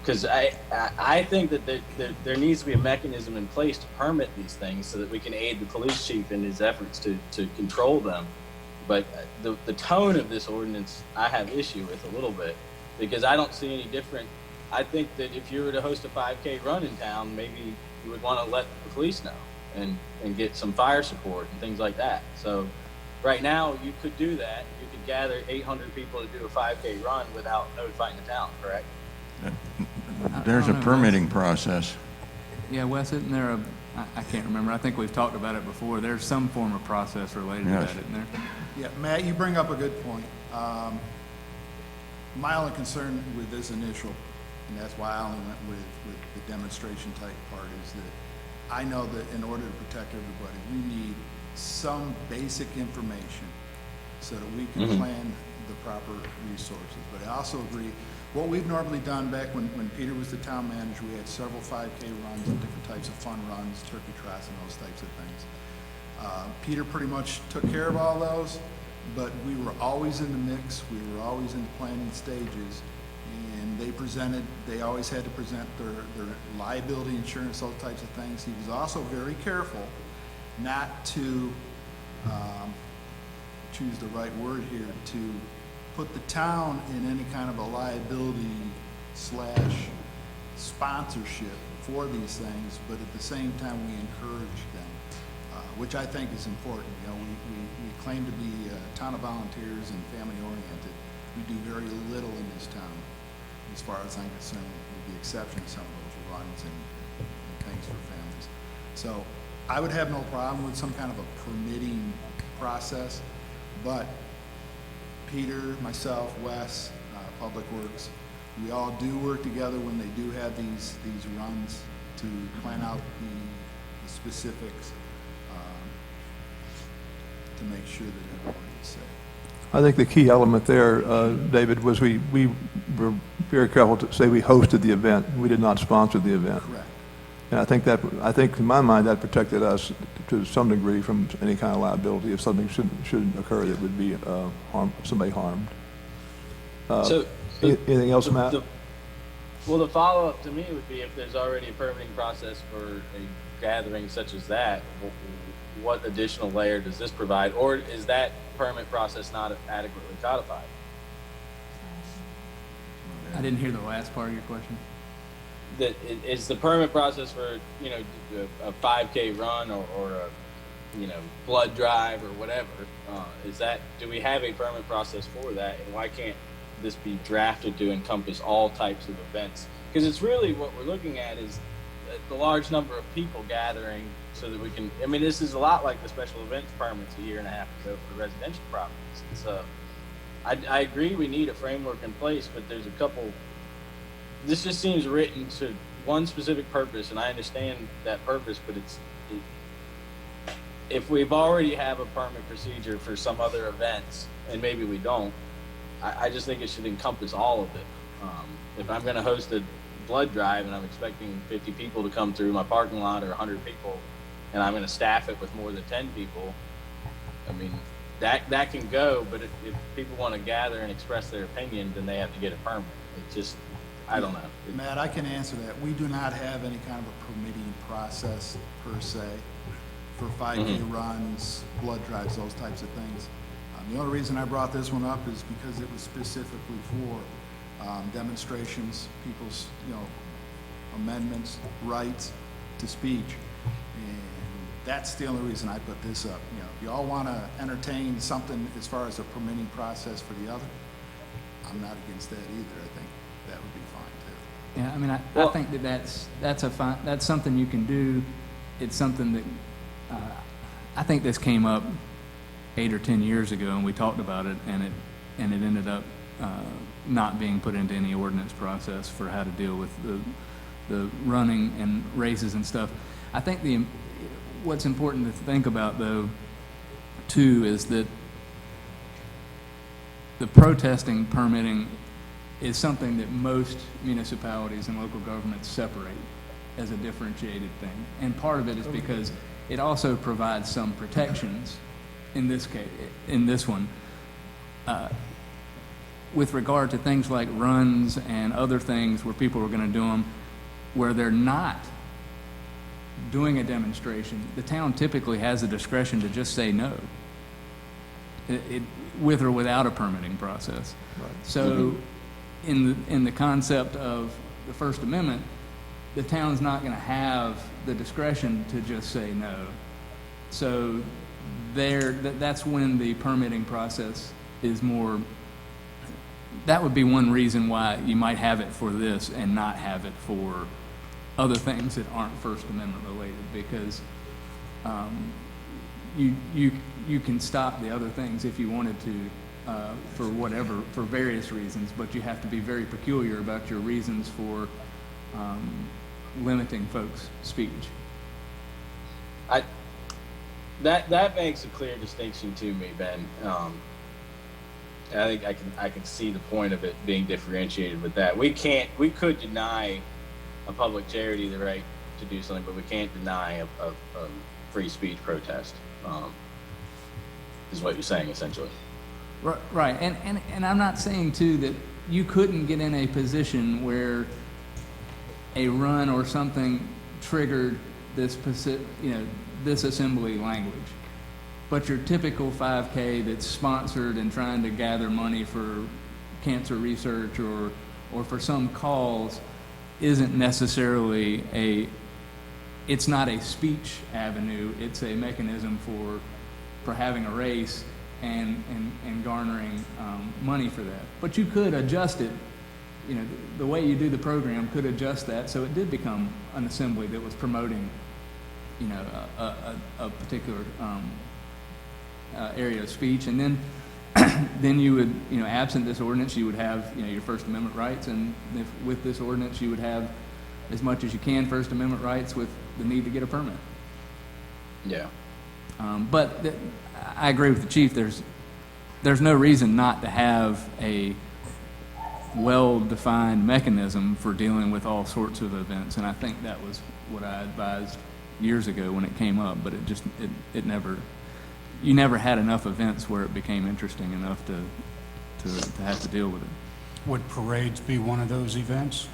Because I think that there needs to be a mechanism in place to permit these things so that we can aid the police chief in his efforts to control them. But the tone of this ordinance, I have issue with a little bit because I don't see any different. I think that if you were to host a 5K run in town, maybe you would want to let the police know and get some fire support and things like that. So right now you could do that. You could gather 800 people to do a 5K run without notifying the town, correct? there's a don't know, permitting process. Yeah, Wes, isn't there I can't remember, I think we've talked about it before, there's some form of process related to Yes. that, isn't there? Yeah, Matt, you bring up a good point. My only concern with this initial, and that's why I only went with the demonstration type part, is that I know that in order to protect everybody, we need some basic information so that we can plan the proper resources. But I also agree, what we've normally done back when Peter was the town manager, we had several 5K runs and different types of fun runs, turkey trotting, and those types of things. Peter pretty much took care of all those, but we were always in the mix, we were always in the planning stages, and they always had to present their liability insurance, those types of things. He was also very careful not to, choose the right word here, to put the town in any kind of a liability / sponsorship for these things, but at the same time, we encourage them, which I think is important. You know, we claim to be a town of volunteers and family-oriented. We do very little in this town, as far as I'm concerned, with the exception of some of those runs and things for families. So I would have no problem with some kind of a permitting process, but Peter, myself, Wes, Public Works, we all do work together when they do have these runs to plan out the specifics, to make sure that everybody is safe. I think the key element there, David, was we were very careful to say we hosted the event. We did not sponsor the event. Correct. And I think in my mind, that protected us to some degree from any kind of liability if something should occur that would be somebody harmed. Anything else, Matt? Well, the follow-up to me would be if there's already a permitting process for a gathering such as that, what additional layer does this provide? Or is that permit process not adequately codified? I didn't hear the last part of your question. That is the permit process for, a 5K run or blood drive or whatever. Do we have a permit process for that? And why can't this be drafted to encompass all types of events? Because it's really what we're looking at is the large number of people gathering so that we can, this is a lot like the special events permits a year and a half ago for residential properties. So I agree we need a framework in place, but there's a couple, this just seems written to one specific purpose, and I understand that purpose, but if we've already have a permit procedure for some other events, and maybe we don't, I just think it should encompass all of it. If I'm going to host a blood drive and I'm expecting 50 people to come through my parking lot or 100 people, and I'm going to staff it with more than 10 people, that can go, but if people want to gather and express their opinion, then they have to get a permit. It just, I don't know. Matt, I can answer that. We do not have any kind of a permitting process per se for 5K runs, blood drives, those types of things. The only reason I brought this one up is because it was specifically for demonstrations, people's, amendments, rights to speech. And that's the only reason I put this up. If you all want to entertain something as far as a permitting process for the other, I'm not against that either. I think that would be fine too. Yeah, I think that's something you can do. It's something that, I think this came up 8 or 10 years ago, and we talked about it, and it ended up not being put into any ordinance process for how to deal with the running and races and stuff. I think what's important to think about, though, too, is that the protesting permitting is something that most municipalities and local governments separate as a differentiated thing. And part of it is because it also provides some protections, in this case, in this one, with regard to things like runs and other things where people are going to do them, where they're not doing a demonstration. The town typically has the discretion to just say no, with or without a permitting process. Right. So, in the concept of the First Amendment, the town's not going to have the discretion to just say no. So that's when the permitting process is more, that would be one reason why you might have it for this and not have it for other things that aren't First Amendment related, because you can stop the other things if you wanted to for various reasons, but you have to be very peculiar about your reasons for limiting folks' speech. That makes a clear distinction to me, Ben. And I think I can see the point of it being differentiated with that. We could deny a public charity the right to do something, but we can't deny a free speech protest. Is what you're saying essentially. Right, and I'm not saying too that you couldn't get in a position where a run or something triggered this this assembly language. But your typical 5K that's sponsored and trying to gather money for cancer research or for some cause isn't necessarily it's not a speech avenue, it's a mechanism for having a race and garnering money for that. But you could adjust it, the way you do the program could adjust that so it did become an assembly that was promoting, a particular area of speech. And then you would, absent this ordinance, you would have, your First Amendment rights, and with this ordinance, you would have as much as you can First Amendment rights with the need to get a permit. Yeah. But I agree with the chief. There's no reason not to have a well-defined mechanism for dealing with all sorts of events, and I think that was what I advised years ago when it came up. But you never had enough events where it became interesting enough to have to deal with it. Would parades be one of those events?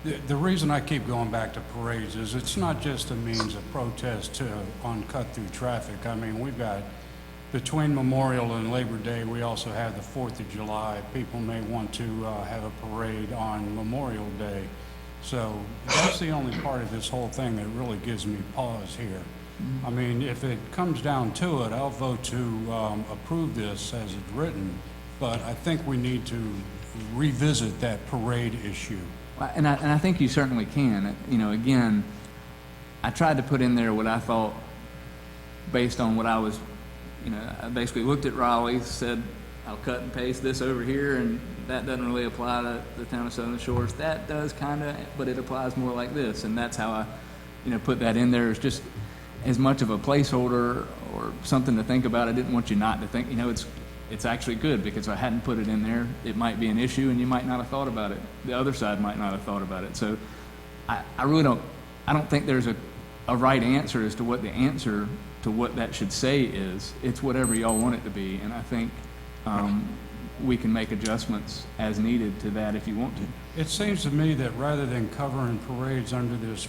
The reason I keep going back to parades is it's not just a means of protest on cut-through traffic. I mean, we've got, between Memorial and Labor Day, we also have the 4th of July. People may want to have a parade on Memorial Day. So that's the only part of this whole thing that really gives me pause here. I mean, if it comes down to it, I'll vote to approve this as it's written, but I think we need to revisit that parade issue. And I think you certainly can. You know, again, I tried to put in there what I thought, based on what I was, you know, I basically looked at Raleigh, said, I'll cut and paste this over here, and that doesn't really apply to the town of Southern Shores. That does kind of, but it applies more like this, and that's how I, you know, put that in there. It's just as much of a placeholder or something to think about. I didn't want you not to think, you know, it's actually good, because if I hadn't put it in there, it might be an issue, and you might not have thought about it. The other side might not have thought about it. So I really don't think there's a right answer as to what the answer to what that should say is. It's whatever y'all want it to be, and I think we can make adjustments as needed to that if you want to. It seems to me that rather than covering parades under this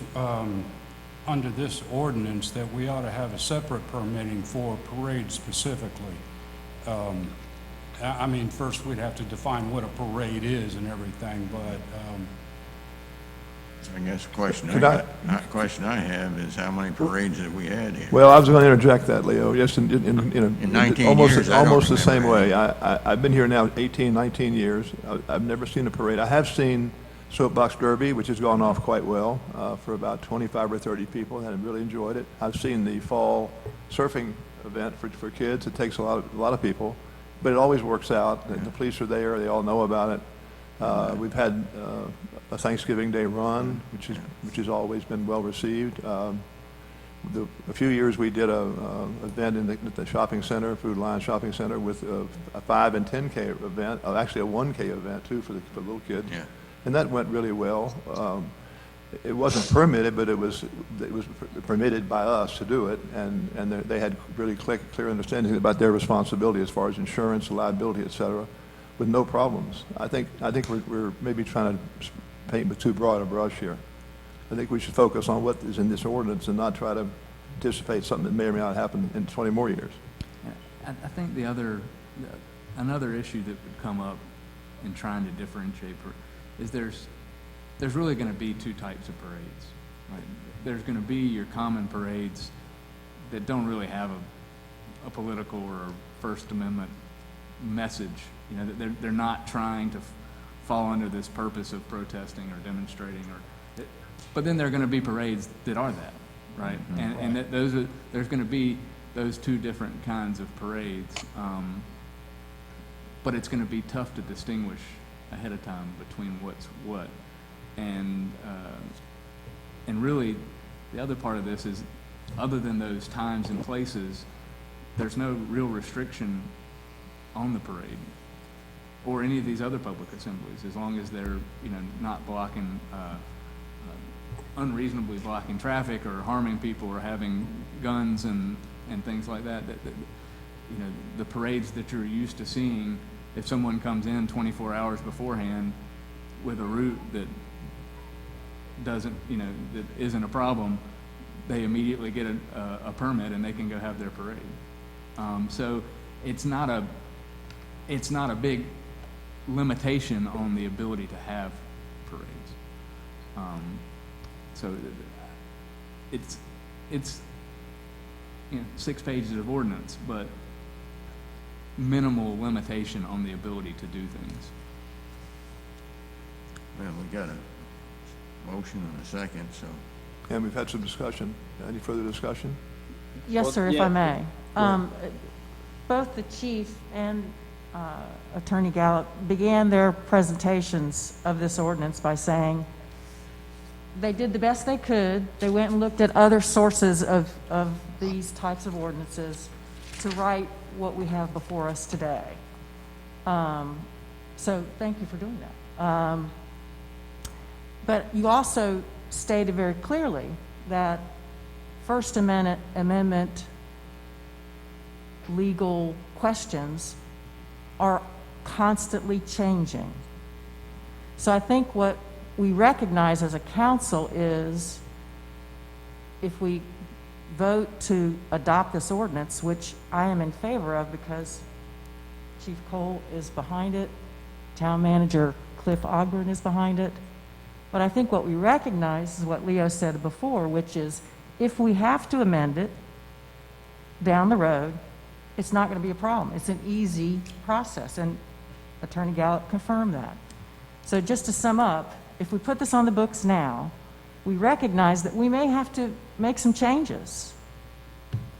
ordinance, that we ought to have a separate permitting for parades specifically. I mean, first we'd have to define what a parade is and everything, but I guess the question Could question I have is how many parades have we had here? Well, I was going to interject that, Leo, just in 19 almost, years, I don't almost the same remember way. I've been here now 18, 19 years. I've never seen a parade. I have seen Soapbox Derby, which has gone off quite well for about 25 or 30 people, and I've really enjoyed it. I've seen the fall surfing event for kids. It takes a lot of people, but it always works out. The police are there. They all know about it. We've had a Thanksgiving Day run, which has always been well received. A few years we did a event at the shopping center, Food Lion Shopping Center, with a 5 and 10K event, actually a 1K event too for little kids. Yeah. And that went really well. It wasn't permitted, but it was permitted by us to do it, and they had really clear understanding about their responsibility as far as insurance, liability, et cetera, with no problems. I think we're maybe trying to paint with too broad a brush here. I think we should focus on what is in this ordinance and not try to anticipate something that may or may not happen in 20 more years. I think another issue that would come up in trying to differentiate is there's really going to be two types of parades. Right? There's going to be your common parades that don't really have a political or a First Amendment message. You know, they're not trying to fall under this purpose of protesting or demonstrating, but then there are going to be parades that are that, right? Mm-hmm. And that there's going to be those two different kinds of parades, but it's going to be tough to distinguish ahead of time between what's what. And really, the other part of this is, other than those times and places, there's no real restriction on the parade or any of these other public assemblies, as long as they're, you know, not blocking, unreasonably blocking traffic or harming people or having guns and things like that. You know, the parades that you're used to seeing, if someone comes in 24 hours beforehand with a route that doesn't, you know, that isn't a problem, they immediately get a permit and they can go have their parade. So it's not a big limitation on the ability to have parades. So it's you know, 6 pages of ordinance, but minimal limitation on the ability to do things. Well, we got a motion and a second, so. And we've had some discussion. Any further discussion? Yes, Well, sir, if yeah. I may. Both the chief and Attorney Gallup began their presentations of this ordinance by saying they did the best they could. They went and looked at other sources of these types of ordinances to write what we have before us today. So thank you for doing that. But you also stated very clearly that First Amendment legal questions are constantly changing. So I think what we recognize as a council is, if we vote to adopt this ordinance, which I am in favor of because Chief Cole is behind it, Town Manager Cliff Ogburn is behind it, But I think what we recognize is what Leo said before, which is if we have to amend it down the road, it's not going to be a problem. It's an easy process, and Attorney Gallup confirmed that. So just to sum up, if we put this on the books now, we recognize that we may have to make some changes.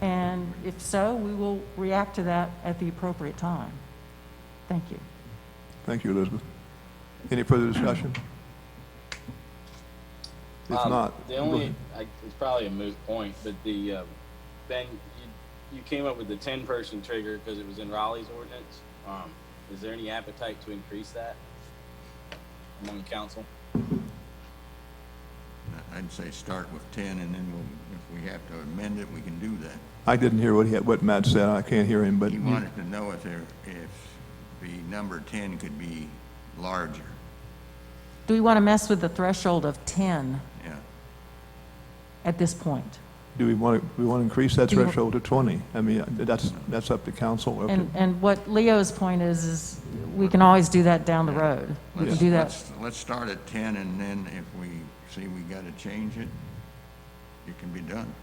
And if so, we will react to that at the appropriate time. Thank you. Thank you, Elizabeth. Any further discussion? If not, The go only, ahead. it's probably a moot point, but the, Ben, you came up with the 10-person trigger because it was in Raleigh's ordinance. Is there any appetite to increase that among council? I'd say start with 10, and then if we have to amend it, we can do that. I didn't hear what Matt said. I can't hear him, but He wanted to know if the number 10 could be larger. Do we want to mess with the threshold of 10 Yeah. at this point? do we want to increase that Do you- threshold to 20? I mean, that's up to council. And what Leo's point is we can always do that down the road. We can do that. Let's start at 10, and then if we see we got to change it, it can be done.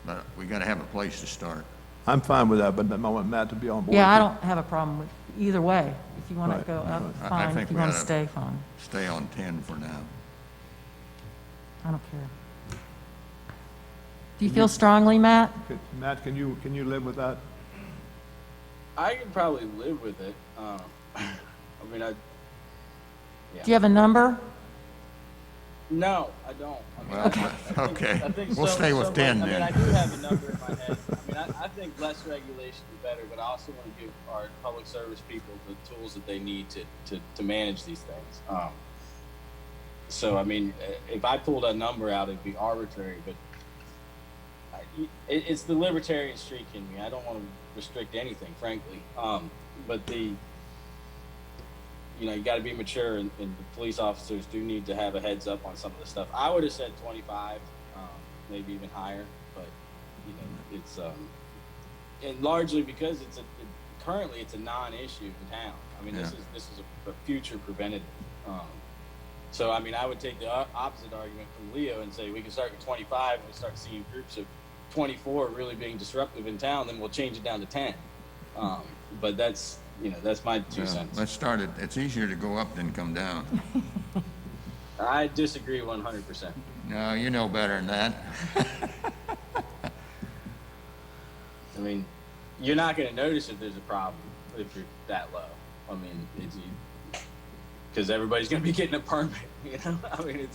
But we got to have a place to start. I'm fine with that, but I want Matt to be on board. Yeah, I don't have a problem with either way. If you want to Right, go up, I fine. think If you we want to oughta- stay, fine. Stay on 10 for now. I don't care. Do you feel strongly, Matt? Matt, can you live with that? I could probably live with it. I mean, Do you have a number? no, I don't. I mean, Well, okay. I think We'll stay with 10 I mean, then. I do have a number in my head. I mean, I think less regulation is better, but I also want to give our public service people the tools that they need to manage these things. So, I mean, if I pulled a number out, it'd be arbitrary, but it's the libertarian streak in me. I don't want to restrict anything, frankly. But you got to be mature, and the police officers do need to have a heads up on some of the stuff. I would have said 25, maybe even higher, but it's and largely because currently it's a non-issue in town. I mean, this is a future preventative. So I mean, I would take the opposite argument from Leo and say we can start with 25 and we start seeing groups of 24 really being disruptive in town, then we'll change it down to 10. But that's my 2 cents. Let's start it. It's easier to go up than come down. I disagree 100%. No, you know better than that. I mean, you're not going to notice if there's a problem if you're that low. I mean, because everybody's going to be getting a permit. I mean,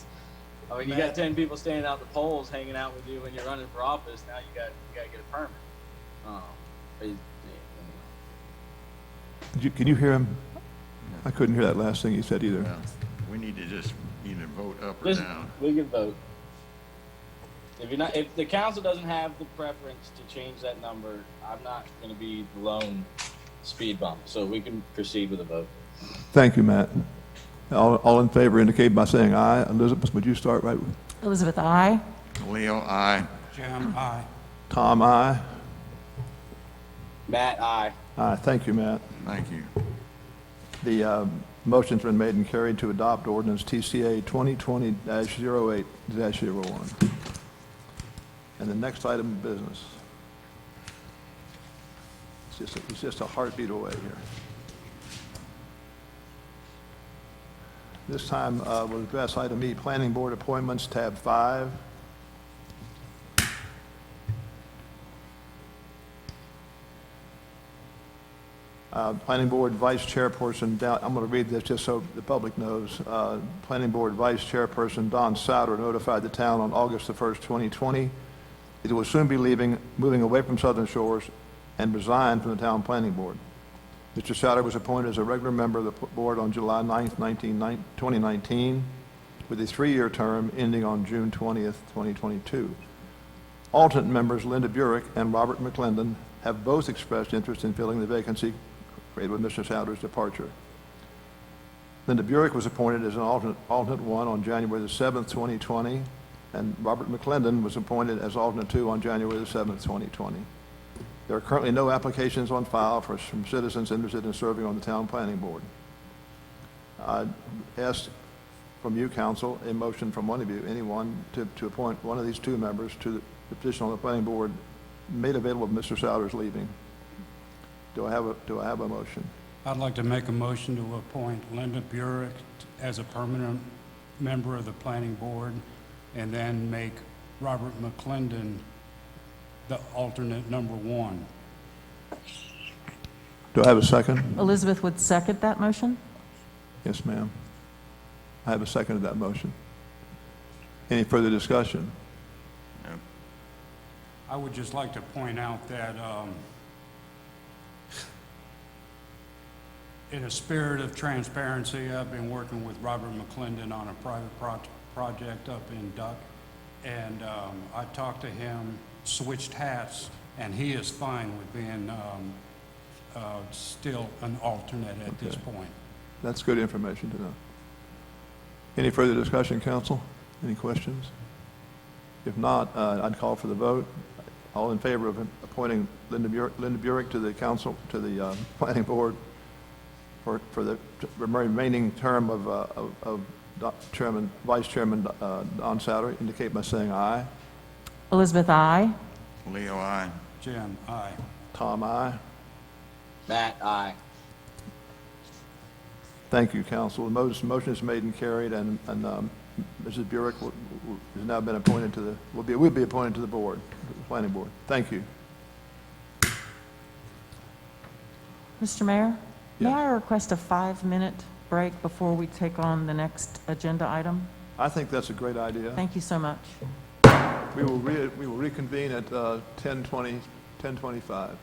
you got 10 people standing out the polls, hanging out with you when you're running for office. Now you got to get a permit. Can you hear him? I couldn't hear that last thing he said either. Well, we need to just either vote up or Listen, down. we can vote. If the council doesn't have the preference to change that number, I'm not going to be the lone speed bump. So we can proceed with a vote. Thank you, Matt. All in favor indicate by saying aye. Elizabeth, would you start right with Elizabeth, aye. Leo, aye. Jim, aye. Tom, aye? Matt, aye. Aye, thank you, Matt. Thank you. The motion's been made and carried to adopt ordinance TCA 2020-08-01. And the next item of business. It's just a heartbeat away here. This time, we'll address item E, Planning Board Appointments, tab 5. Planning Board Vice Chairperson, I'm going to read this just so the public knows. Planning Board Vice Chairperson Don Souter notified the town on August the 1st, 2020, that it will soon be moving away from Southern Shores and resign from the town planning board. Mr. Souter was appointed as a regular member of the board on July 9th, 2019, with a 3-year term ending on June 20th, 2022. Alternate members Linda Burek and Robert McClendon have both expressed interest in filling the vacancy created with Mr. Souter's departure. Linda Burek was appointed as an alternate 1 on January the 7th, 2020, and Robert McClendon was appointed as alternate 2 on January the 7th, 2020. There are currently no applications on file from citizens interested in serving on the town planning board. I asked from you, council, a motion from one of you, anyone, to appoint one of these two members to the position on the planning board made available if Mr. Souter's leaving. Do I have a motion? I'd like to make a motion to appoint Linda Burek as a permanent member of the planning board, and then make Robert McClendon the alternate number one. Do I have a second? Elizabeth would second that motion? Yes, ma'am. I have a second to that motion. Any further discussion? I would just like to point out that in a spirit of transparency, I've been working with Robert McClendon on a private project up in Duck, and I talked to him, switched hats, and he is fine with being still an alternate at this Okay. point. That's good information to know. Any further discussion, council? Any questions? If not, I'd call for the vote. All in favor of appointing Linda Burek to the council, to the planning board for the remaining term of Vice Chairman Don Souter, indicate by saying aye. Elizabeth, aye. Leo, aye. Jim, aye. Tom, aye. Matt, aye. Thank you, council. The motion is made and carried, and Mrs. Burek has now been appointed to the, will be appointed to the board, the planning board. Thank you. Mr. Mayor, may Yes. I request a 5-minute break before we take on the next agenda item? I think that's a great idea. Thank you so much. We will reconvene at 10:25.